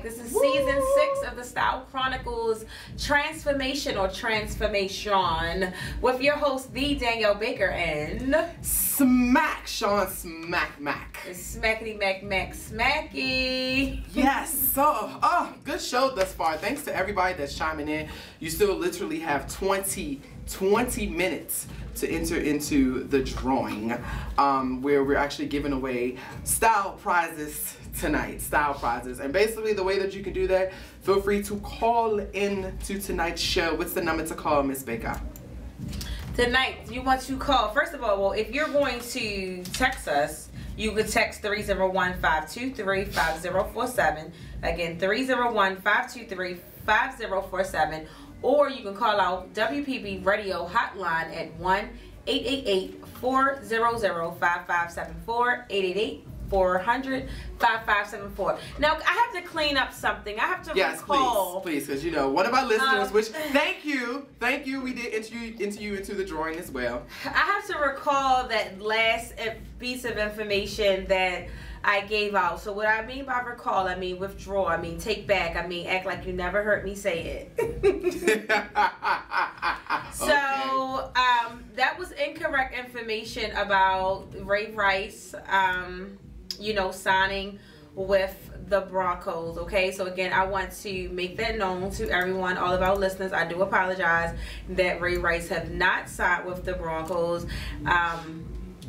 [SPEAKER 2] This is Season 6 of the Styyle Chronicles Transformation or Transformation with your host, the Danielle Baker, and
[SPEAKER 1] Smack Sean Smack Mac.
[SPEAKER 2] It's Smackety Mac Mac Smacky.
[SPEAKER 1] Yes, so good show thus far. Thanks to everybody that's chiming in. You still literally have 20 minutes to enter into the drawing, where we're actually giving away style prizes tonight. Style prizes. And basically the way that you can do that, feel free to call in to tonight's show. What's the number to call, Miss Baker?
[SPEAKER 2] Tonight, you want to call, first of all, well, if you're going to text us, you could text 301-523-5047. Again, 301-523-5047. Or you can call out WPB Radio hotline at 1-888-400-5574, 888-400-5574. Now, I have to clean up something. I have to recall.
[SPEAKER 1] Please, because you know, one of our listeners, which, thank you, we did enter you into the drawing as well.
[SPEAKER 2] I have to recall that last piece of information that I gave out. So what I mean by recall, I mean withdraw, I mean take back, I mean act like you never heard me say it. So that was incorrect information about Ray Rice, you know, signing with the Broncos. Okay, so again, I want to make that known to everyone, all of our listeners. I do apologize that Ray Rice have not signed with the Broncos.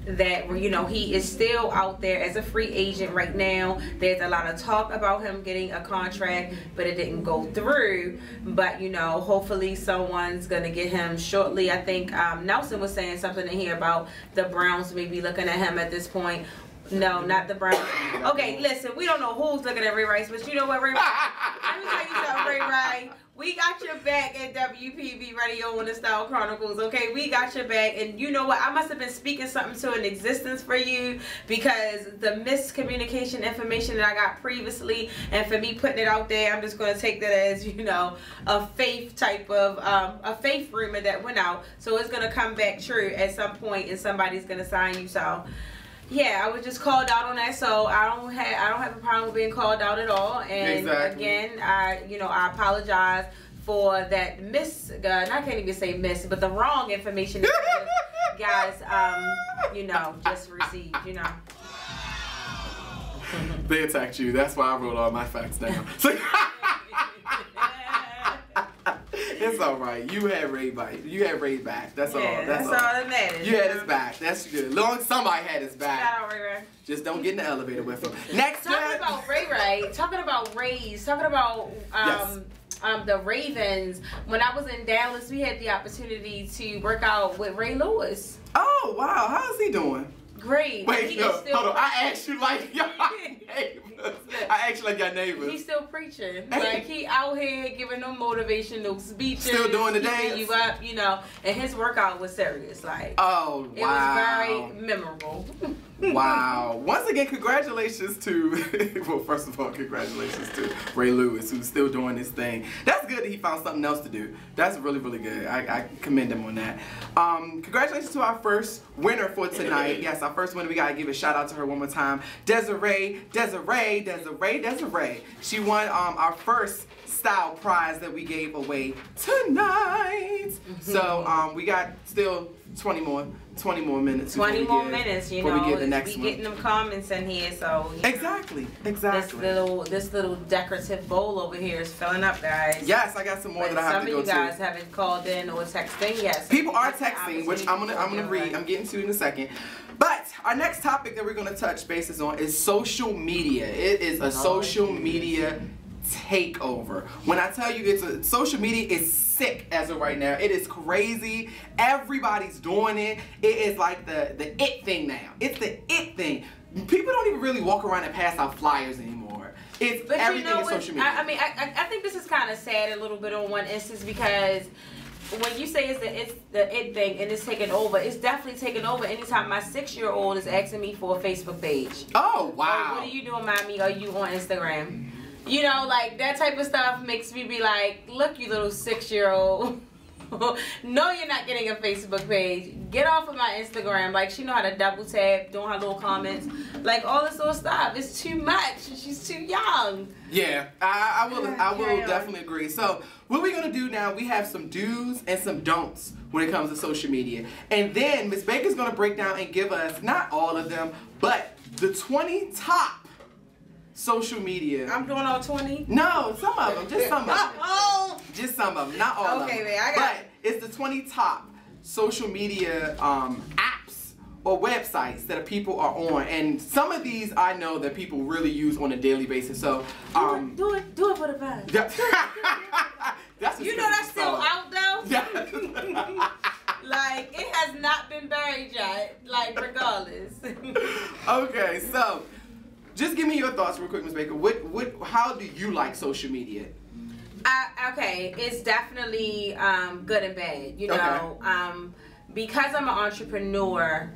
[SPEAKER 2] That, you know, he is still out there as a free agent right now. There's a lot of talk about him getting a contract, but it didn't go through. But, you know, hopefully someone's going to get him shortly. I think Nelson was saying something in here about the Browns maybe looking at him at this point. No, not the Browns. Okay, listen, we don't know who's looking at Ray Rice, but you know what, Ray Rice? Let me tell you something, Ray Rice. We got your back at WPB Radio on the Styyle Chronicles, okay? We got your back, and you know what? I must have been speaking something to an existence for you, because the miscommunication information that I got previously, and for me putting it out there, I'm just going to take that as, you know, a faith type of, a faith rumor that went out. So it's going to come back true at some point, and somebody's going to sign you, so... Yeah, I was just called out on that, so I don't have a problem with being called out at all. And again, I apologize for that I can't even say miss, but the wrong information that you guys, you know, just received, you know.
[SPEAKER 1] They attacked you. That's why I wrote all my facts down. It's all right. You had Ray back. That's all. That's all
[SPEAKER 2] that matters.
[SPEAKER 1] You had his back. That's good. Long as somebody had his back.
[SPEAKER 2] Shout out Ray Ray.
[SPEAKER 1] Just don't get in the elevator with him. Next
[SPEAKER 2] talking about Ray Ray. Talking about Rays. Talking about the Ravens. When I was in Dallas, we had the opportunity to work out with Ray Lewis.
[SPEAKER 1] Oh wow! How's he doing?
[SPEAKER 2] Great.
[SPEAKER 1] Wait, no, hold on. I asked you like your neighbors. I actually like your neighbors.
[SPEAKER 2] He's still preaching. Like, he out here giving them motivational speeches.
[SPEAKER 1] Still doing the
[SPEAKER 2] keeping
[SPEAKER 1] dance.
[SPEAKER 2] you up, you know. And his workout was serious. Like,
[SPEAKER 1] oh, wow.
[SPEAKER 2] It was very memorable.
[SPEAKER 1] Wow. Once again, congratulations to, well, first of all, congratulations to Ray Lewis, who's still doing this thing. That's good that he found something else to do. That's really, really good. I commend him on that. Congratulations to our first winner for tonight. Yes, our first winner. We got to give a shout out to her one more time. Desiree. She won our first style prize that we gave away tonight. So we got still 20 more minutes.
[SPEAKER 2] 20 more minutes, you know.
[SPEAKER 1] We get the next one.
[SPEAKER 2] Getting them comments in here, so
[SPEAKER 1] exactly.
[SPEAKER 2] This little decorative bowl over here is filling up, guys.
[SPEAKER 1] Yes, I got some more that I have to go to.
[SPEAKER 2] Some of you guys haven't called in or texting yet.
[SPEAKER 1] People are texting, which I'm gonna read. I'm getting to in a second. But our next topic that we're gonna touch bases on is social media. It is a social media takeover. When I tell you social media is sick as of right now. It is crazy. Everybody's doing it. It is like the it thing now. It's the it thing. People don't even really walk around and pass out flyers anymore. It's everything in social media.
[SPEAKER 2] I mean, I think this is kind of sad a little bit on one instance, because when you say it's the it thing and it's taking over, it's definitely taking over anytime my 6-year-old is asking me for a Facebook page.
[SPEAKER 1] Oh, wow.
[SPEAKER 2] What are you doing, mommy? Are you on Instagram? You know, like, that type of stuff makes me be like, look, you little 6-year-old. No, you're not getting a Facebook page. Get off of my Instagram. Like, she know how to double tap, doing her little comments. Like, all this little stuff. It's too much. She's too young.
[SPEAKER 1] Yeah, I will definitely agree. So, what we're going to do now, we have some do's and some don'ts when it comes to social media. And then Ms. Baker's going to break down and give us, not all of them, but the 20 top social media.
[SPEAKER 2] I'm doing all 20?
[SPEAKER 1] No, some of them. Just some of them.
[SPEAKER 2] Oh!
[SPEAKER 1] Just some of them. Not all of them.
[SPEAKER 2] Okay, man, I got
[SPEAKER 1] it. But it's the 20 top social media apps or websites that people are on. And some of these I know that people really use on a daily basis. So,
[SPEAKER 2] do it for the vibe.
[SPEAKER 1] That's
[SPEAKER 2] you know that's still out though? Yeah. Like, it has not been buried yet. Like, regardless.
[SPEAKER 1] Okay, so just give me your thoughts real quick, Ms. Baker. How do you like social media?
[SPEAKER 2] Okay, it's definitely good and bad. You know, because I'm an entrepreneur,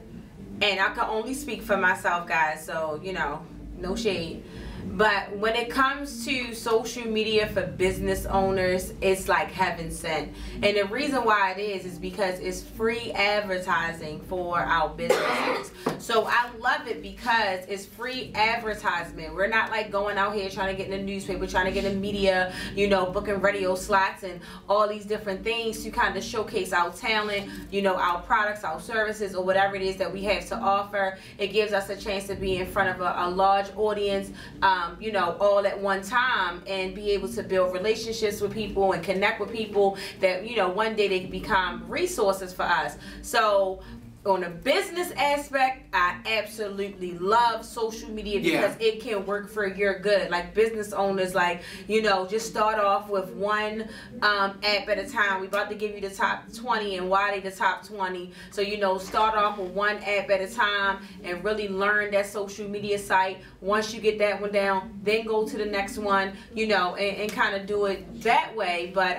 [SPEAKER 2] and I can only speak for myself, guys. So, you know, no shade. But when it comes to social media for business owners, it's like heaven sent. And the reason why it is because it's free advertising for our businesses. So I love it because it's free advertisement. We're not like going out here trying to get in the newspaper, trying to get in media, you know, booking radio slots and all these different things to kind of showcase our talent, you know, our products, our services, or whatever it is that we have to offer. It gives us a chance to be in front of a large audience, you know, all at one time, and be able to build relationships with people and connect with people that, you know, one day they can become resources for us. So on a business aspect, I absolutely love social media because it can work for your good. Like, business owners, like, you know, just start off with one app at a time. We're about to give you the top 20 and why they the top 20. So, you know, start off with one app at a time and really learn that social media site. Once you get that one down, then go to the next one, you know, and kind of do it that way. But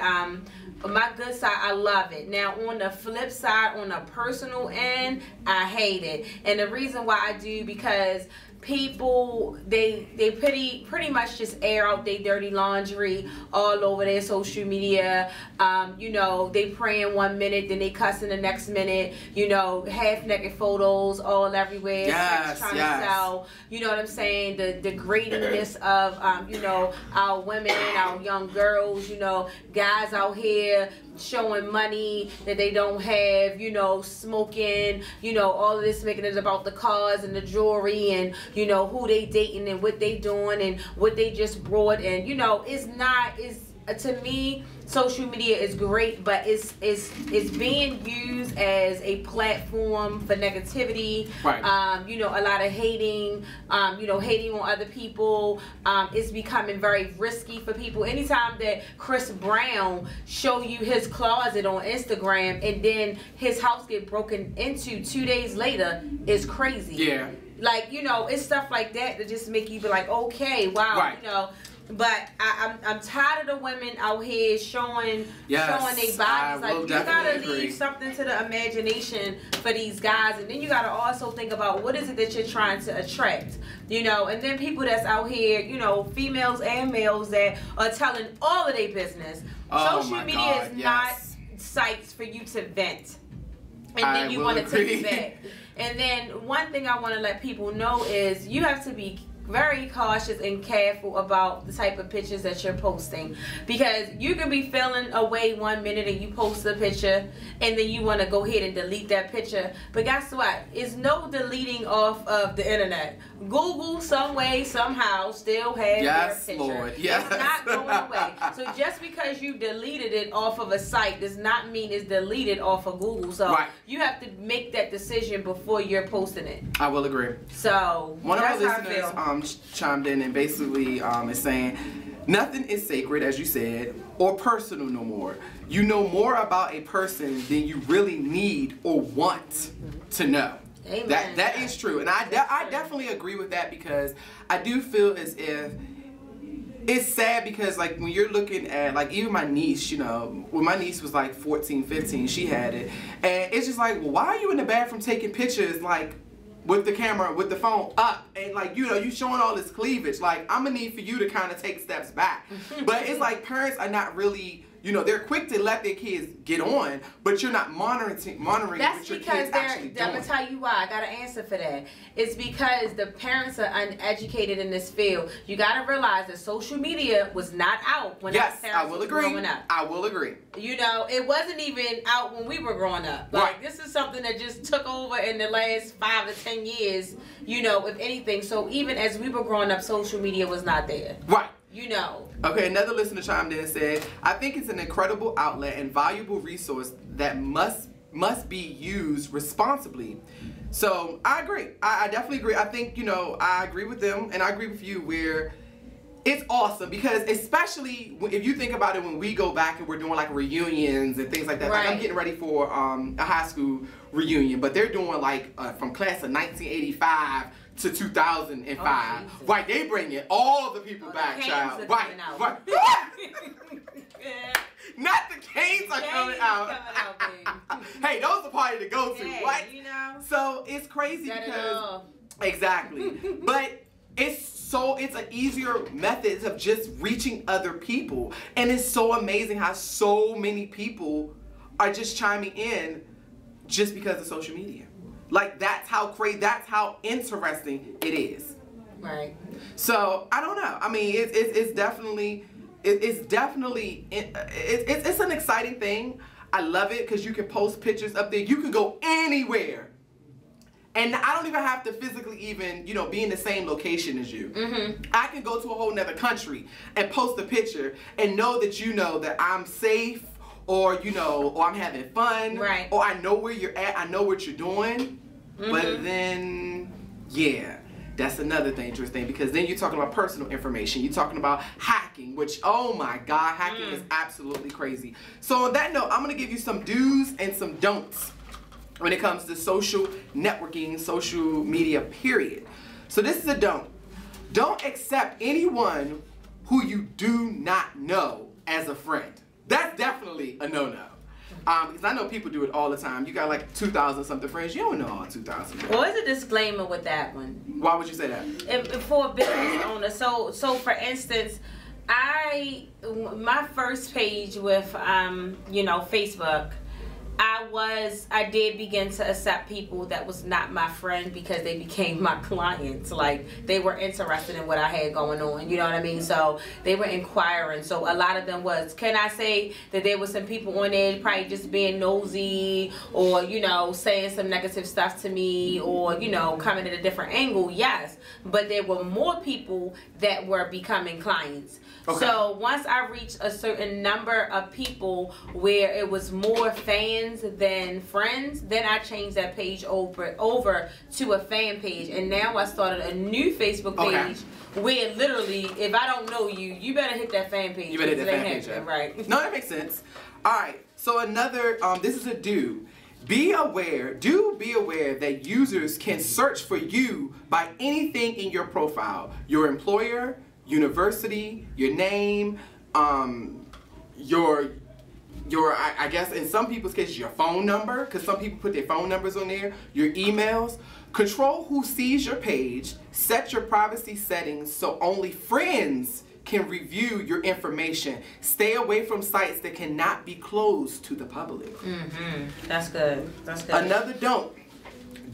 [SPEAKER 2] my good side, I love it. Now, on the flip side, on a personal end, I hate it. And the reason why I do, because people, they pretty much just air out their dirty laundry all over their social media. You know, they praying 1 minute, then they cussing the next minute. You know, half naked photos all everywhere. Trying to sell. You know what I'm saying? The degradingness of you know, our women, our young girls. You know, guys out here showing money that they don't have, you know, smoking, you know, all of this, making it about the cars and the jewelry and, you know, who they dating and what they doing and what they just brought. And, you know, to me, social media is great, but it's being used as a platform for negativity.
[SPEAKER 1] Right.
[SPEAKER 2] You know, a lot of hating. You know, hating on other people. It's becoming very risky for people. Anytime that Chris Brown show you his closet on Instagram and then his house get broken into 2 days later, is crazy.
[SPEAKER 1] Yeah.
[SPEAKER 2] Like, you know, it's stuff like that that just make you be like, okay, wow,
[SPEAKER 1] Right.
[SPEAKER 2] you know. But I'm tired of the women out here showing their bodies. Like, you gotta leave something to the imagination for these guys, and then you gotta also think about what is it that you're trying to attract, you know. And then people that's out here, you know, females and males that are telling all of their business. Social media is not sites for you to vent, and then you want to take it back. And then one thing I want to let people know is you have to be very cautious and careful about the type of pictures that you're posting, because you can be feeling away one minute and you post a picture and then you want to go ahead and delete that picture. But guess what? It's no deleting off of the internet. Google some way, somehow still has their picture.
[SPEAKER 1] Lord. Yes.
[SPEAKER 2] It's not going away. So just because you deleted it off of a site does not mean it's deleted off of Google. So you have to make that decision before you're posting it.
[SPEAKER 1] I will agree.
[SPEAKER 2] So
[SPEAKER 1] one of our
[SPEAKER 2] that's
[SPEAKER 1] listeners chimed in and basically is saying nothing is sacred, as you said, or personal no more. You know more about a person than you really need or want to know.
[SPEAKER 2] Amen.
[SPEAKER 1] That is true, and I definitely agree with that, because I do feel as if it's sad, because like when you're looking at, like, even my niece, you know, when my niece was like 14, 15, she had it, and it's just like, well, why are you in the bathroom taking pictures, like, with the camera, with the phone up, and like, you know, you showing all this cleavage? Like, I'm gonna need for you to kind of take steps back. But it's like parents are not really, you know, they're quick to let their kids get on, but you're not monitoring what your kids actually doing.
[SPEAKER 2] I'm gonna tell you why. I got an answer for that. It's because the parents are uneducated in this field. You gotta realize that social media was not out when our parents were growing up.
[SPEAKER 1] I will agree.
[SPEAKER 2] You know, it wasn't even out when we were growing up. Like, this is something that just took over in the last 5 to 10 years, you know, if anything. So even as we were growing up, social media was not there.
[SPEAKER 1] Right.
[SPEAKER 2] You know.
[SPEAKER 1] Okay, another listener chimed in and said, I think it's an incredible outlet and valuable resource that must be used responsibly. So I agree. I definitely agree. I think, you know, I agree with them, and I agree with you where it's awesome, because especially if you think about it, when we go back and we're doing like reunions and things like that. Like, I'm getting ready for a high school reunion, but they're doing like from class of 1985 to 2005. Right, they bring in all the people back, child. Right. Not the canes are coming out. Hey, those are party to go to, right?
[SPEAKER 2] You know.
[SPEAKER 1] So it's crazy because exactly, but it's an easier method of just reaching other people, and it's so amazing how so many people are just chiming in just because of social media. Like, that's how crazy, that's how interesting it is.
[SPEAKER 2] Right.
[SPEAKER 1] So I don't know. I mean, it's definitely an exciting thing. I love it because you can post pictures up there. You can go anywhere, and I don't even have to physically even, you know, be in the same location as you. I can go to a whole nother country and post a picture and know that, you know, that I'm safe, or, you know, or I'm having fun,
[SPEAKER 2] right?
[SPEAKER 1] Or I know where you're at, I know what you're doing. But then, yeah, that's another dangerous thing, because then you're talking about personal information. You're talking about hacking, which, oh my God, hacking is absolutely crazy. So on that note, I'm going to give you some do's and some don'ts when it comes to social networking, social media, period. So this is a don't. Don't accept anyone who you do not know as a friend. That's definitely a no-no. Because I know people do it all the time. You got like 2,000 something friends. You don't know all 2,000.
[SPEAKER 2] Well, there's a disclaimer with that one.
[SPEAKER 1] Why would you say that?
[SPEAKER 2] If for a business owner. So for instance, my first page with you know, Facebook, I did begin to accept people that was not my friend because they became my clients. Like, they were interested in what I had going on, you know what I mean? So they were inquiring. So a lot of them was, can I say that there was some people on there probably just being nosy, or, you know, saying some negative stuff to me, or, you know, coming at a different angle? Yes. But there were more people that were becoming clients. Okay. So once I reached a certain number of people where it was more fans than friends, then I changed that page over to a fan page. And now I started a new Facebook page where literally, if I don't know you, you better hit that fan page.
[SPEAKER 1] You better hit that fan page,
[SPEAKER 2] right?
[SPEAKER 1] No, that makes sense. All right. So another, this is a do. be aware that users can search for you by anything in your profile. Your employer, university, your name, I guess in some people's cases, your phone number, because some people put their phone numbers on there, your emails. Control who sees your page, set your privacy settings so only friends can review your information. Stay away from sites that cannot be closed to the public.
[SPEAKER 2] That's good. That's good.
[SPEAKER 1] Another don't.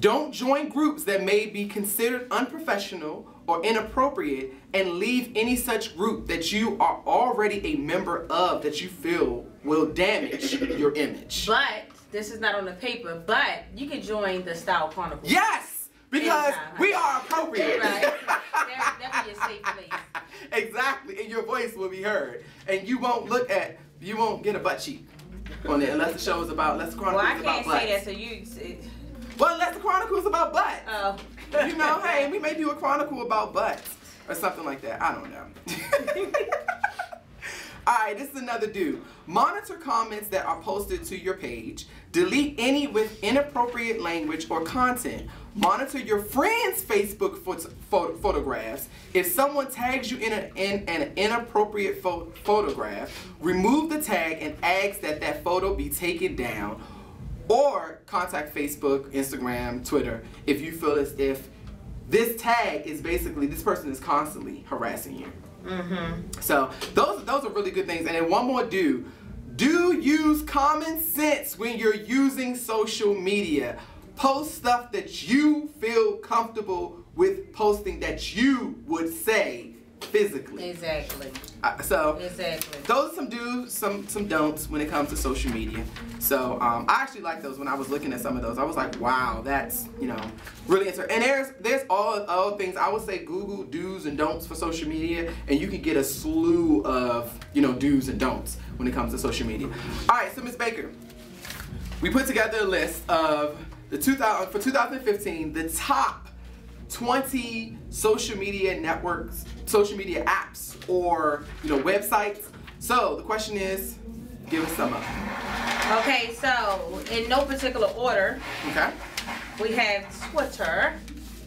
[SPEAKER 1] Don't join groups that may be considered unprofessional or inappropriate, and leave any such group that you are already a member of that you feel will damage your image.
[SPEAKER 2] But this is not on the paper, but you can join the Styyle Chronicles.
[SPEAKER 1] Yes! Because we are appropriate.
[SPEAKER 2] Right. That be a safe place.
[SPEAKER 1] Exactly, and your voice will be heard. And you won't get a butt cheek on it unless the show is about, unless the Chronicles is about butts.
[SPEAKER 2] Well, I can't say that, so you...
[SPEAKER 1] Well, unless the Chronicles is about butts.
[SPEAKER 2] Oh.
[SPEAKER 1] You know, hey, we may do a chronicle about butts or something like that. I don't know. Alright, this is another do. Monitor comments that are posted to your page. Delete any with inappropriate language or content. Monitor your friends' Facebook photographs. If someone tags you in an inappropriate photograph, remove the tag and ask that photo be taken down. Or contact Facebook, Instagram, Twitter if you feel as if this tag is basically, this person is constantly harassing you. So those are really good things. And then one more do use common sense when you're using social media. Post stuff that you feel comfortable with posting that you would say physically.
[SPEAKER 2] Exactly.
[SPEAKER 1] Exactly. Those are some do's, some don'ts when it comes to social media. So I actually like those. When I was looking at some of those, I was like, wow, that's, you know, really interesting. And there's all things. I would say Google do's and don'ts for social media, and you can get a slew of, you know, do's and don'ts when it comes to social media. All right, so Ms. Baker, we put together a list of for 2015, the top 20 social media networks, social media apps, or, you know, websites. So the question is, give us some of them.
[SPEAKER 2] Okay, so in no particular order.
[SPEAKER 1] Okay.
[SPEAKER 2] We have Twitter.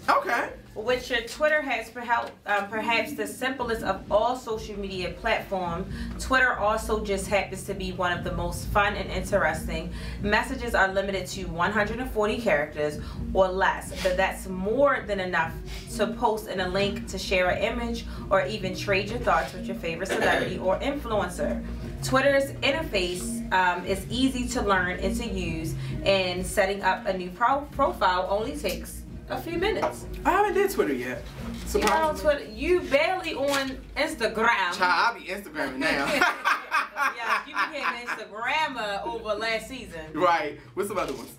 [SPEAKER 1] Okay.
[SPEAKER 2] Which Twitter has perhaps the simplest of all social media platforms. Twitter also just happens to be one of the most fun and interesting. Messages are limited to 140 characters or less, but that's more than enough to post in a link to share an image or even trade your thoughts with your favorite celebrity or influencer. Twitter's interface is easy to learn and to use, and setting up a new profile only takes a few minutes.
[SPEAKER 1] I haven't did Twitter yet.
[SPEAKER 2] You're not on Twitter. You barely on Instagram.
[SPEAKER 1] Child, I'll be Instagramming now.
[SPEAKER 2] Yeah, you became an Instagrammer over last season.
[SPEAKER 1] Right. What's some other ones?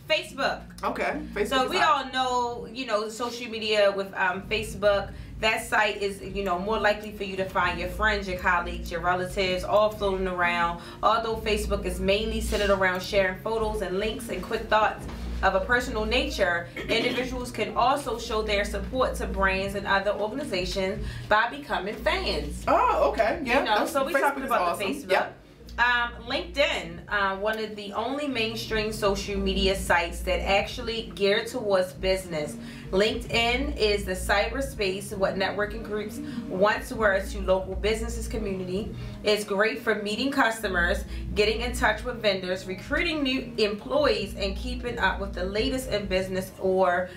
[SPEAKER 2] Facebook.
[SPEAKER 1] Okay. Facebook.
[SPEAKER 2] So we all know, you know, social media with Facebook. That site is, you know, more likely for you to find your friends, your colleagues, your relatives, all floating around. Although Facebook is mainly centered around sharing photos and links and quick thoughts of a personal nature, individuals can also show their support to brands and other organizations by becoming fans.
[SPEAKER 1] Oh, okay. Yeah.
[SPEAKER 2] You know, so we're talking about
[SPEAKER 1] awesome.
[SPEAKER 2] the Facebook.
[SPEAKER 1] Yep.
[SPEAKER 2] LinkedIn, one of the only mainstream social media sites that actually geared towards business. LinkedIn is the cyberspace what networking groups once were to local businesses community. It's great for meeting customers, getting in touch with vendors, recruiting new employees, and keeping up with the latest in business or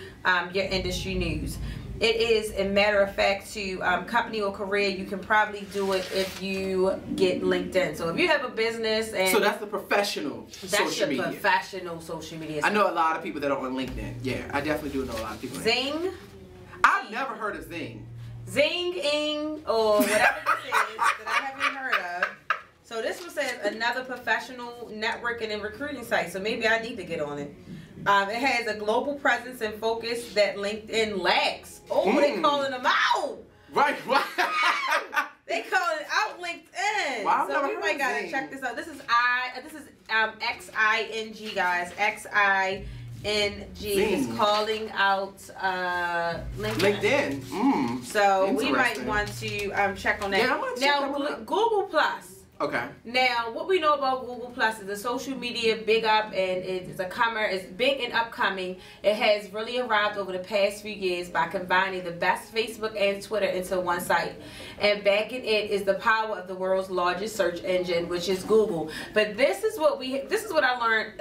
[SPEAKER 2] your industry news. It is, a matter of fact, to company or career, you can probably do it if you get LinkedIn. So if you have a business and...
[SPEAKER 1] So that's the professional social media.
[SPEAKER 2] That's your professional social media.
[SPEAKER 1] I know a lot of people that are on LinkedIn. Yeah, I definitely do know a lot of people.
[SPEAKER 2] Zing.
[SPEAKER 1] I've never heard of Zing.
[SPEAKER 2] Zing-ing, or whatever this is that I haven't heard of. So this one says another professional networking and recruiting site. So maybe I need to get on it. It has a global presence and focus that LinkedIn lacks. Oh, they calling them out.
[SPEAKER 1] Right.
[SPEAKER 2] They calling out LinkedIn.
[SPEAKER 1] Wow,
[SPEAKER 2] so we might gotta check this out. This is XING, guys. XING is calling out LinkedIn.
[SPEAKER 1] LinkedIn.
[SPEAKER 2] So we might want to check on that.
[SPEAKER 1] Yeah, I'm gonna check that one out.
[SPEAKER 2] Google Plus.
[SPEAKER 1] Okay.
[SPEAKER 2] Now, what we know about Google Plus is a social media big up, and it's big and upcoming. It has really arrived over the past few years by combining the best Facebook and Twitter into one site. And backing it is the power of the world's largest search engine, which is Google. But this is what I learned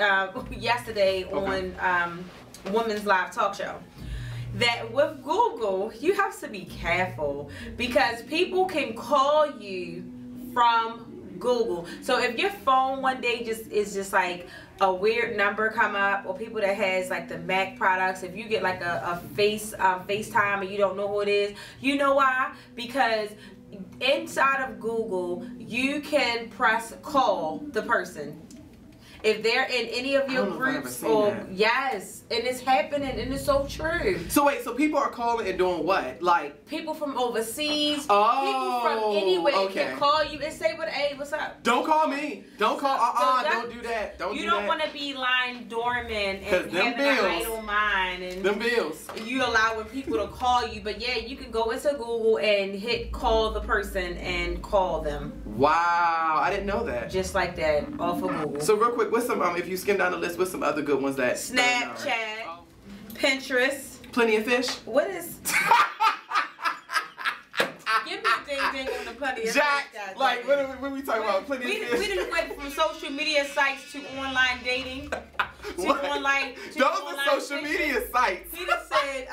[SPEAKER 2] yesterday on Women's Live Talk Show. That with Google, you have to be careful because people can call you from Google. So if your phone one day is just like a weird number come up, or people that has like the Mac products, if you get like a FaceTime and you don't know who it is, you know why? Because inside of Google, you can press call the person. If they're in any of your groups, yes, and it's happening, and it's so true.
[SPEAKER 1] So wait, so people are calling and doing what? Like
[SPEAKER 2] people from overseas, people from anywhere can call you and say, "What? Hey, what's up?"
[SPEAKER 1] Don't call me. Don't call. Don't do that. Don't do that.
[SPEAKER 2] You don't want to be lying dormant and having an idle mind and
[SPEAKER 1] them bills.
[SPEAKER 2] You allowing people to call you, but yeah, you can go into Google and hit call the person and call them.
[SPEAKER 1] Wow, I didn't know that.
[SPEAKER 2] Just like that, off of Google.
[SPEAKER 1] So real quick, what's some if you skim down the list, what's some other good ones that
[SPEAKER 2] Snapchat, Pinterest,
[SPEAKER 1] Plenty of Fish.
[SPEAKER 2] What is? Give me a ding on the Plenty of
[SPEAKER 1] Jack,
[SPEAKER 2] Fish.
[SPEAKER 1] like what are we talking about? Plenty of Fish.
[SPEAKER 2] We didn't went from social media sites to online dating to online.
[SPEAKER 1] Those are social media sites.
[SPEAKER 2] He just said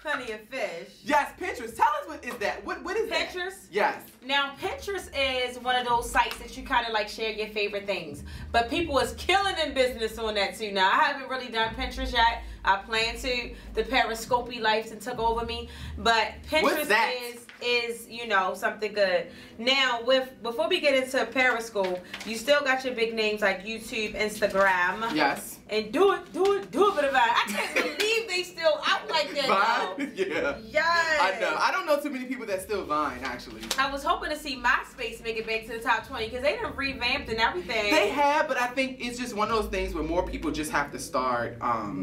[SPEAKER 2] Plenty of Fish.
[SPEAKER 1] Yes, Pinterest. Tell us what is that? What is that?
[SPEAKER 2] Pinterest?
[SPEAKER 1] Yes.
[SPEAKER 2] Now, Pinterest is one of those sites that you kind of like share your favorite things. But people is killing in business on that too. Now, I haven't really done Pinterest yet. I plan to. The Periscopy life and took over me. But Pinterest is you know, something good. Now, before we get into Periscope, you still got your big names like YouTube, Instagram.
[SPEAKER 1] Yes.
[SPEAKER 2] And do it with a Vine. I can't believe they still out like that.
[SPEAKER 1] Vine? Yeah.
[SPEAKER 2] Yes.
[SPEAKER 1] I know. I don't know too many people that still Vine, actually.
[SPEAKER 2] I was hoping to see MySpace make it back to the top 20 because they done revamped and everything.
[SPEAKER 1] They have, but I think it's just one of those things where more people just have to start.
[SPEAKER 2] A lot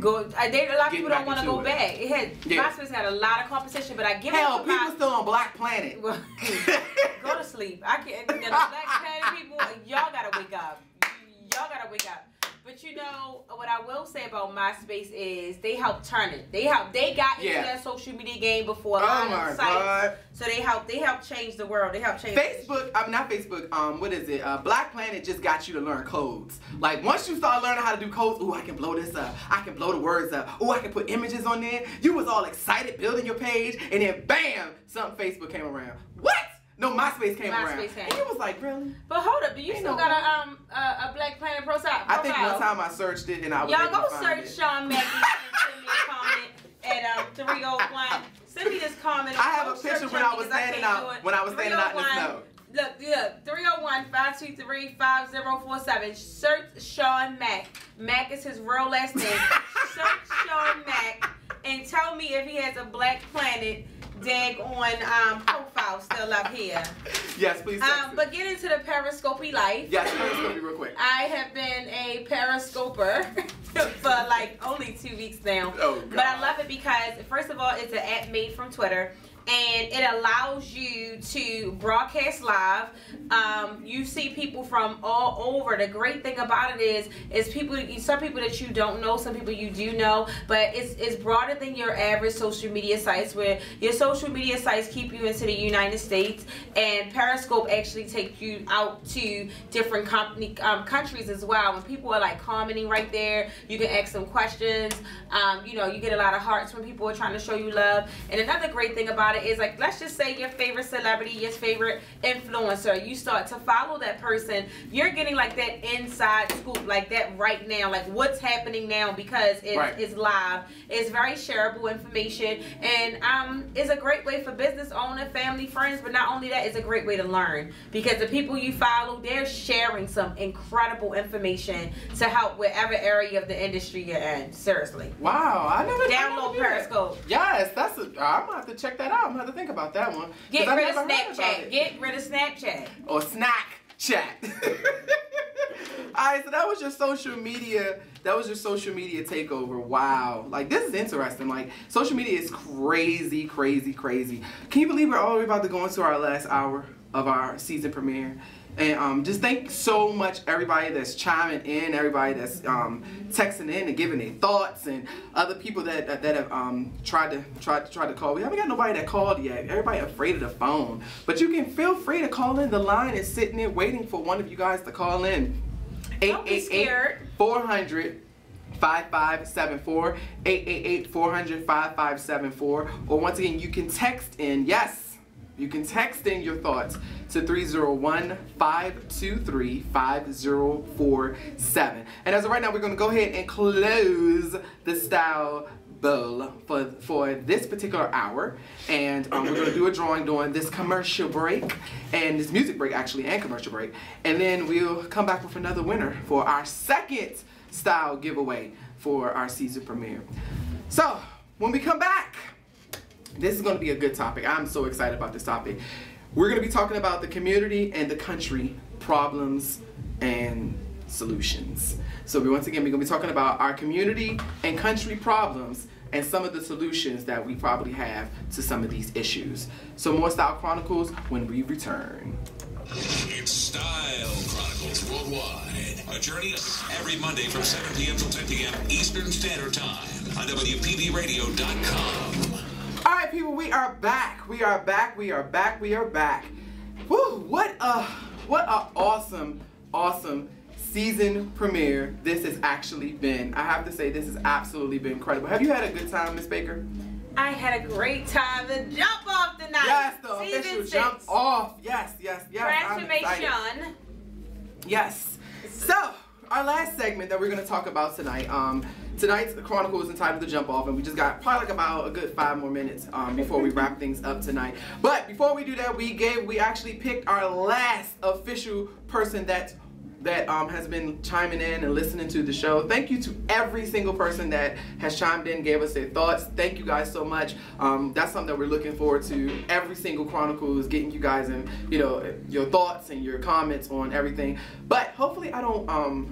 [SPEAKER 2] of people don't want to go back. MySpace had a lot of competition, but I give
[SPEAKER 1] Hell,
[SPEAKER 2] it
[SPEAKER 1] people still on Black Planet.
[SPEAKER 2] Well, go to sleep. I can't. The Black Planet people, y'all gotta wake up. Y'all gotta wake up. But you know what I will say about MySpace is they helped turn it. They got into that social media game before a lot of sites. God. So they helped change the world. They helped change
[SPEAKER 1] Facebook. Not Facebook. What is it? Black Planet just got you to learn codes. Like once you start learning how to do codes, ooh, I can blow this up. I can blow the words up. Ooh, I can put images on there. You was all excited building your page, and then bam, something Facebook came around. What? No, MySpace came around. And you was like, really?
[SPEAKER 2] But hold up, do you still got a Black Planet profile?
[SPEAKER 1] I think one time I searched it and I was
[SPEAKER 2] y'all go search Sean Mackey and send me a comment at 301. Send me this comment.
[SPEAKER 1] I have a picture when I was standing out. When I was standing out in the snow.
[SPEAKER 2] Look, 301-523-5047. Search Sean Mack. Mack is his real last name. Search Sean Mack and tell me if he has a Black Planet profile still up here.
[SPEAKER 1] Yes, please.
[SPEAKER 2] But get into the Periscopy life.
[SPEAKER 1] Yes, Periscopy real quick.
[SPEAKER 2] I have been a Periscoper for like only 2 weeks now.
[SPEAKER 1] Oh, God.
[SPEAKER 2] But I love it because first of all, it's an app made from Twitter. And it allows you to broadcast live. You see people from all over. The great thing about it is some people that you don't know, some people you do know, but it's broader than your average social media sites, where your social media sites keep you into the United States, and Periscope actually takes you out to different countries as well. When people are like commenting right there, you can ask them questions. You know, you get a lot of hearts when people are trying to show you love. And another great thing about it is, like, let's just say your favorite celebrity, your favorite influencer, you start to follow that person, you're getting like that inside scoop, like that right now, like what's happening now, because it's live. It's very shareable information, and it's a great way for business owner, family, friends, but not only that, it's a great way to learn, because the people you follow, they're sharing some incredible information to help whatever area of the industry you're in. Seriously.
[SPEAKER 1] Wow, I never
[SPEAKER 2] download Periscope.
[SPEAKER 1] Yes, I'm gonna have to check that out. I'm gonna have to think about that one.
[SPEAKER 2] Get rid of Snapchat. Get rid of Snapchat.
[SPEAKER 1] Or Snack Chat. Alright, so that was your social media That was your social media takeover. Wow. Like, this is interesting. Like, social media is crazy, crazy, crazy. Can you believe we're already about to go into our last hour of our season premiere? And just thank so much everybody that's chiming in, everybody that's texting in and giving their thoughts, and other people that have tried to call. We haven't got nobody that called yet. Everybody afraid of the phone, but you can feel free to call in. The line is sitting there waiting for one of you guys to call in. 888-400 5574, 888-400-5574, or once again, you can text in. Yes, you can text in your thoughts to 301-523-5047. And as of right now, we're going to go ahead and close the Style Bowl for this particular hour. And we're going to do a drawing during this commercial break, and this music break actually, and commercial break. And then we'll come back with another winner for our second Style giveaway for our season premiere. So when we come back, this is going to be a good topic. I'm so excited about this topic. We're going to be talking about the community and the country problems and solutions. So once again, we're going to be talking about our community and country problems and some of the solutions that we probably have to some of these issues. So more Style Chronicles when we return.
[SPEAKER 3] It's Style Chronicles Worldwide. A journey every Monday from 7 p.m. till 10 p.m. Eastern Standard Time on WPBRadio.com.
[SPEAKER 1] All right, people, we are back. We are back. We are back. We are back. Woo! What a awesome season premiere this has actually been. I have to say, this has absolutely been incredible. Have you had a good time, Miss Baker?
[SPEAKER 2] I had a great time. The jump off tonight.
[SPEAKER 1] Yes, the official jump off. Yes.
[SPEAKER 2] Transformation.
[SPEAKER 1] Yes. So, our last segment that we're going to talk about tonight, tonight's Chronicle is entitled The Jump Off, and we just got probably like about a good 5 more minutes before we wrap things up tonight. But before we do that, we actually picked our last official person that has been chiming in and listening to the show. Thank you to every single person that has chimed in, gave us their thoughts. Thank you guys so much. That's something that we're looking forward to. Every single Chronicle is getting you guys and your thoughts and your comments on everything. But hopefully I don't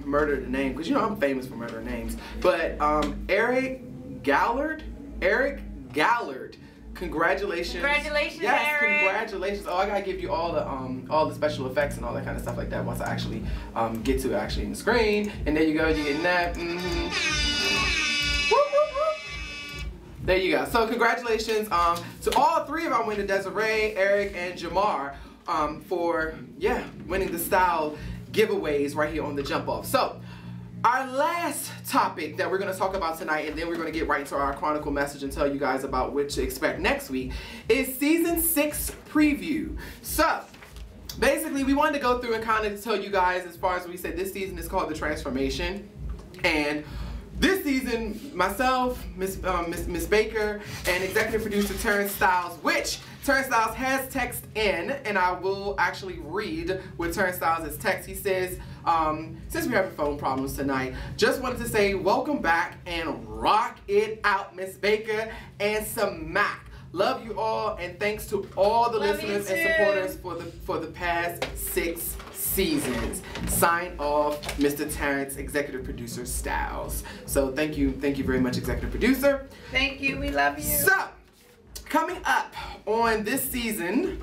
[SPEAKER 1] murder the name, because I'm famous for murdering names. But Eric Gallard. Congratulations.
[SPEAKER 2] Congratulations,
[SPEAKER 1] yes,
[SPEAKER 2] Eric.
[SPEAKER 1] Congratulations. Oh, I gotta give you all the special effects and all that kind of stuff like that once I actually get to it actually in the screen. And there you go, you're getting that. Whoop, whoop, whoop. There you go. So congratulations to all 3 of our winners, Desiree, Eric, and Jamar, for winning the Style giveaways right here on the Jump Off. So our last topic that we're going to talk about tonight, and then we're going to get right into our Chronicle message and tell you guys about what to expect next week, is Season 6 preview. So, basically, we wanted to go through and kind of tell you guys, as far as we said, this season is called The Transformation. And this season, myself, Miss Baker, and executive producer Terrence Styles, which Terrence Styles has text in, and I will actually read what Terrence Styles has text. He says, since we're having phone problems tonight, just wanted to say welcome back and rock it out, Miss Baker and Smack. Love you all, and thanks to all the listeners and supporters for the past 6 seasons. Sign off, Mr. Terrence, executive producer Styles. So thank you very much, executive producer.
[SPEAKER 2] Thank you. We love you.
[SPEAKER 1] So, coming up on this season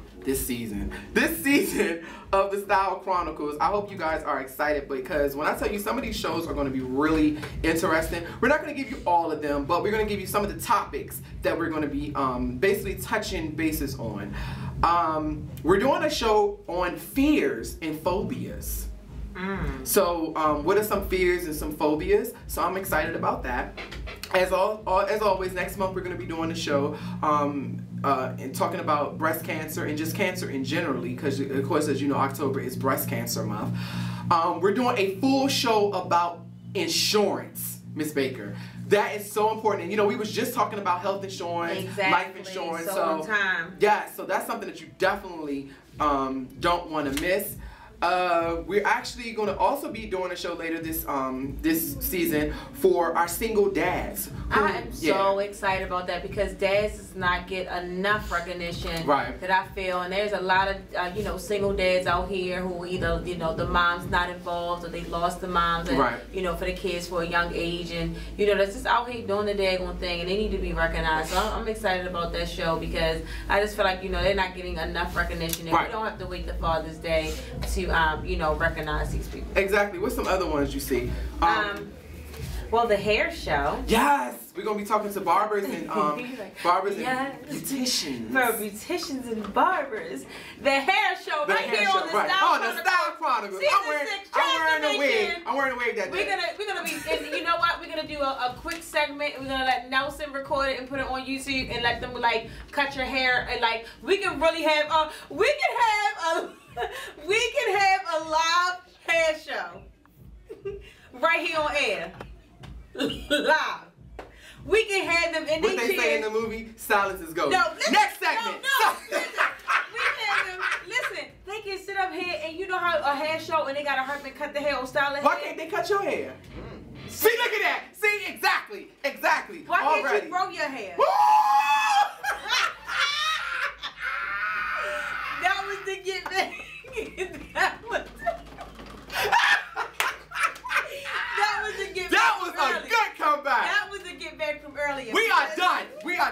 [SPEAKER 1] of the Style Chronicles, I hope you guys are excited, because when I tell you some of these shows are going to be really interesting, we're not going to give you all of them, but we're going to give you some of the topics that we're going to be basically touching bases on. We're doing a show on fears and phobias. So what are some fears and some phobias? So I'm excited about that. As always, next month we're going to be doing a show and talking about breast cancer and just cancer in generally, because of course, as you know, October is breast cancer month. We're doing a full show about insurance, Miss Baker. That is so important. And we was just talking about health insurance, life insurance. So yeah, so that's something that you definitely don't want to miss. We're actually going to also be doing a show later this season for our single dads.
[SPEAKER 2] I am so excited about that because dads does not get enough recognition that I feel, and there's a lot of you know, single dads out here who either, you know, the mom's not involved or they lost the moms and you know, for the kids for a young age, and you know, that's just out here doing the daggone thing, and they need to be recognized. So I'm excited about that show because I just feel like, you know, they're not getting enough recognition, and we don't have to wait to Father's Day to you know, recognize these people.
[SPEAKER 1] Exactly. What's some other ones you see?
[SPEAKER 2] Well, the hair show.
[SPEAKER 1] Yes, we're gonna be talking to barbers and beauticians.
[SPEAKER 2] For beauticians and barbers, the hair show
[SPEAKER 1] the
[SPEAKER 2] right
[SPEAKER 1] hair
[SPEAKER 2] here
[SPEAKER 1] show,
[SPEAKER 2] on the
[SPEAKER 1] right.
[SPEAKER 2] Style
[SPEAKER 1] the Styyle Chronicles. I'm wearing a wig. I'm wearing a wig that day.
[SPEAKER 2] We're gonna be. And you know what? We're gonna do a quick segment. We're gonna let Nelson record it and put it on YouTube and let them like cut your hair, and like we can really have we can have a live hair show right here on air. Live. We can have them in
[SPEAKER 1] what they say in the movie, silence is golden.
[SPEAKER 2] No, listen,
[SPEAKER 1] next segment.
[SPEAKER 2] No, listen. We have them. Listen, they can sit up here and you know how a hair show and they gotta hurt and cut the hair or style it.
[SPEAKER 1] Why can't they cut your hair? See, look at that. See, exactly.
[SPEAKER 2] Why can't you grow your hair? That was the get back. That was
[SPEAKER 1] a good comeback.
[SPEAKER 2] That was a get back from earlier.
[SPEAKER 1] We are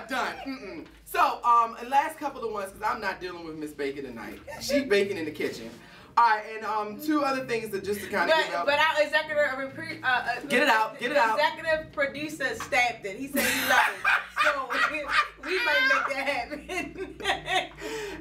[SPEAKER 1] done. So, last couple of ones, because I'm not dealing with Miss Baker tonight. She's baking in the kitchen. All right, and two other things that just to kind of give out.
[SPEAKER 2] But our executive,
[SPEAKER 1] get it out.
[SPEAKER 2] Executive producer stabbed it. He said he loved it. So we might make that happen.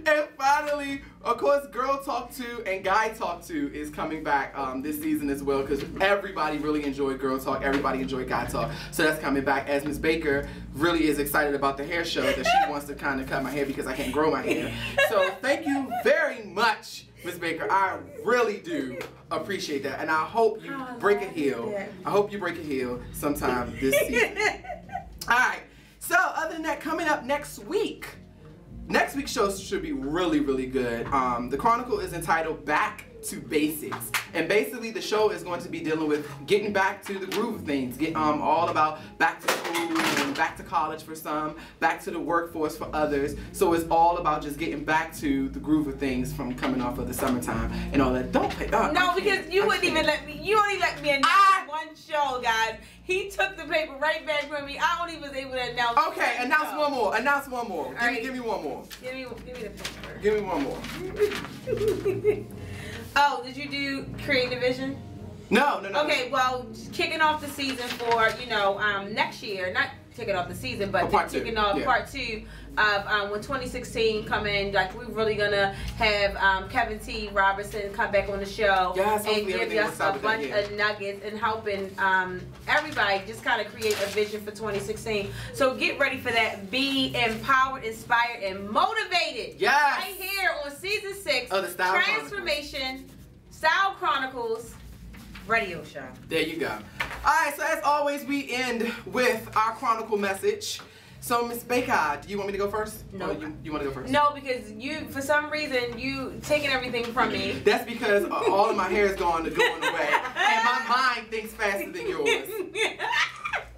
[SPEAKER 1] And finally, of course, Girl Talk 2 and Guy Talk 2 is coming back this season as well, because everybody really enjoyed Girl Talk, everybody enjoyed Guy Talk, so that's coming back. As Miss Baker really is excited about the hair show that she wants to kind of cut my hair because I can't grow my hair. So thank you very much, Miss Baker. I really do appreciate that, and I hope you break a heel. I hope you break a heel sometime this season. All right. So other than that, coming up next week's show should be really, really good. The Chronicle is entitled Back to Basics, and basically the show is going to be dealing with getting back to the groove of things, all about back to school and back to college for some, back to the workforce for others. So it's all about just getting back to the groove of things from coming off of the summertime and all that. Don't play.
[SPEAKER 2] No, because you wouldn't even let me. You only let me announce one show, guys. He took the paper right back from me. I only was able to announce.
[SPEAKER 1] Okay, announce one more. Announce one more. Give me one more.
[SPEAKER 2] Give me the paper.
[SPEAKER 1] Give me one more.
[SPEAKER 2] Oh, did you do Creative Vision?
[SPEAKER 1] No.
[SPEAKER 2] Okay, well, kicking off the season for, you know, next year, not kicking off the season, but kicking off part 2 of when 2016 come in, like we're really gonna have Kevin T. Robertson come back on the show and give us a bunch of nuggets and helping everybody just kind of create a vision for 2016. So get ready for that. Be empowered, inspired, and motivated.
[SPEAKER 1] Yes.
[SPEAKER 2] Right here on season 6
[SPEAKER 1] of the Styyle
[SPEAKER 2] Transformation Styyle Chronicles radio show.
[SPEAKER 1] There you go. Alright, so as always we end with our Chronicle message. So Miss Baker, do you want me to go first?
[SPEAKER 2] No.
[SPEAKER 1] You want to go first?
[SPEAKER 2] No, because you, for some reason, you taking everything from me.
[SPEAKER 1] That's because all of my hair is going away, and my mind thinks faster than yours.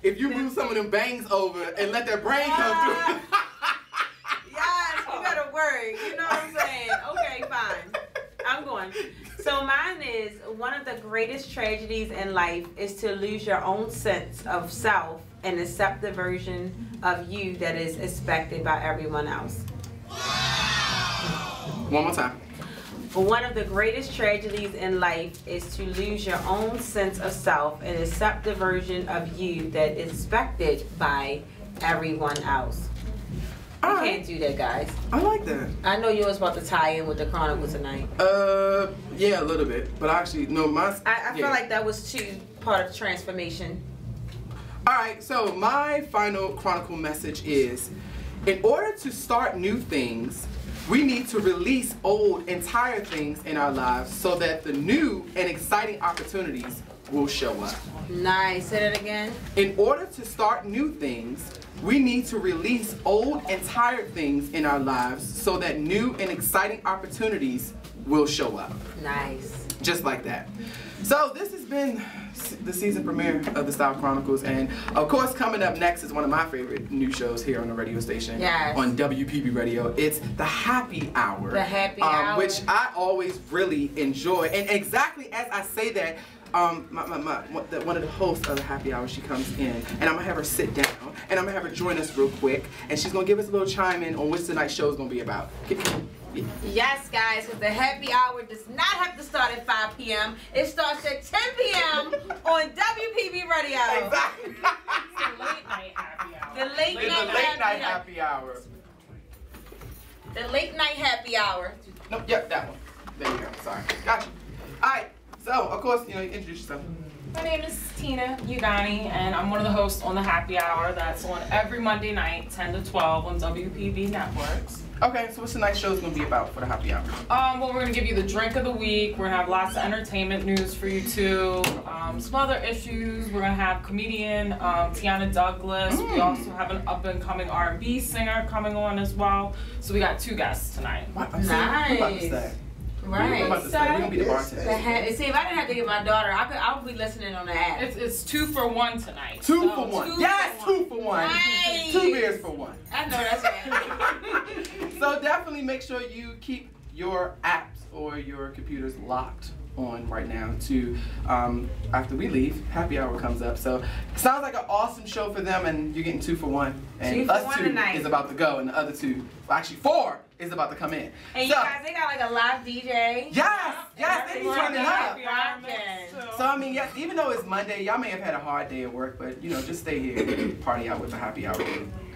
[SPEAKER 1] If you move some of them bangs over and let their brain come through.
[SPEAKER 2] Yes, you gotta worry. You know what I'm saying? Okay, fine. I'm going. So mine is, one of the greatest tragedies in life is to lose your own sense of self and accept the version of you that is expected by everyone else.
[SPEAKER 1] One more time.
[SPEAKER 2] One of the greatest tragedies in life is to lose your own sense of self and accept the version of you that is expected by everyone else. You can't do that, guys.
[SPEAKER 1] I like that.
[SPEAKER 2] I know you was about to tie in with the Chronicle tonight.
[SPEAKER 1] Yeah, a little bit. But actually, no,
[SPEAKER 2] I feel like that was too part of the transformation.
[SPEAKER 1] Alright, so my final Chronicle message is, in order to start new things, we need to release old and tired things in our lives so that the new and exciting opportunities will show up.
[SPEAKER 2] Nice. Say that again.
[SPEAKER 1] In order to start new things, We need to release old and tired things in our lives so that new and exciting opportunities will show up.
[SPEAKER 2] Nice.
[SPEAKER 1] Just like that. So this has been the season premiere of the Styyle Chronicles, and of course coming up next is one of my favorite new shows here on the radio station.
[SPEAKER 2] Yes.
[SPEAKER 1] On WPB Radio. It's the Happy Hour.
[SPEAKER 2] The Happy Hour.
[SPEAKER 1] Which I always really enjoy. And exactly as I say that, one of the hosts of the Happy Hour, she comes in, and I'm gonna have her sit down, and I'm gonna have her join us real quick, and she's gonna give us a little chime in on what tonight's show is gonna be about.
[SPEAKER 2] Yes, guys, because the Happy Hour does not have to start at 5 p.m. It starts at 10 p.m. on WPB Radio.
[SPEAKER 1] Exactly.
[SPEAKER 5] The late night happy hour.
[SPEAKER 2] The late night
[SPEAKER 1] happy hour.
[SPEAKER 2] The late night happy hour.
[SPEAKER 1] Nope, yep, that one. There you go. Sorry. Gotcha. Alright, so of course, you introduce yourself.
[SPEAKER 5] My name is Tina Ugani, and I'm one of the hosts on the Happy Hour that's on every Monday night, 10 to 12 on WPB Networks.
[SPEAKER 1] Okay, so what's tonight's show going to be about for the Happy Hour?
[SPEAKER 5] Well, we're going to give you the drink of the week. We're going to have lots of entertainment news for you too. Some other issues. We're going to have comedian Tiana Douglas. We also have an up-and-coming R&B singer coming on as well. So we got 2 guests tonight.
[SPEAKER 1] What?
[SPEAKER 2] Nice.
[SPEAKER 1] We're about to stay.
[SPEAKER 2] Right.
[SPEAKER 1] We're about to stay. We're going to be the bartender.
[SPEAKER 2] See, if I didn't have to get my daughter, I would be listening on the app.
[SPEAKER 5] It's 2 for 1 tonight.
[SPEAKER 1] 2 for 1. Yes, 2 for 1.
[SPEAKER 2] Nice.
[SPEAKER 1] 2 beers for 1.
[SPEAKER 2] I know that's right.
[SPEAKER 1] So definitely make sure you keep your apps or your computers locked on right now to after we leave, Happy Hour comes up. So it sounds like an awesome show for them, and you're getting 2 for 1. And
[SPEAKER 2] 2 for
[SPEAKER 1] us
[SPEAKER 2] 1
[SPEAKER 1] 2
[SPEAKER 2] tonight.
[SPEAKER 1] is about to go, and the other 2, well, actually 4 is about to come in.
[SPEAKER 2] And you guys, they got like a live DJ.
[SPEAKER 1] Yes, they be turning up.
[SPEAKER 2] Rockin'.
[SPEAKER 1] So I mean, yes, even though it's Monday, y'all may have had a hard day at work, but just stay here and party out with the Happy Hour.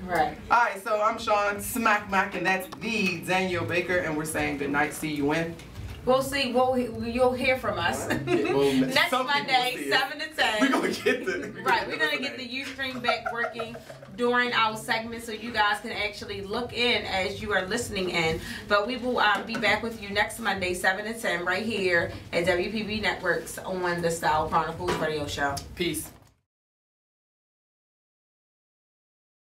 [SPEAKER 2] Right.
[SPEAKER 1] Alright, so I'm Sean Smack Mac, and that's the Daniel Baker, and we're saying good night, see you when?
[SPEAKER 2] We'll see. You'll hear from us next Monday, 7 to 10.
[SPEAKER 1] We're gonna get the
[SPEAKER 2] We're gonna get the Ustream back working during our segment, so you guys can actually look in as you are listening in. But we will be back with you next Monday, 7 to 10, right here at WPB Networks on the Styyle Chronicles radio show.
[SPEAKER 1] Peace.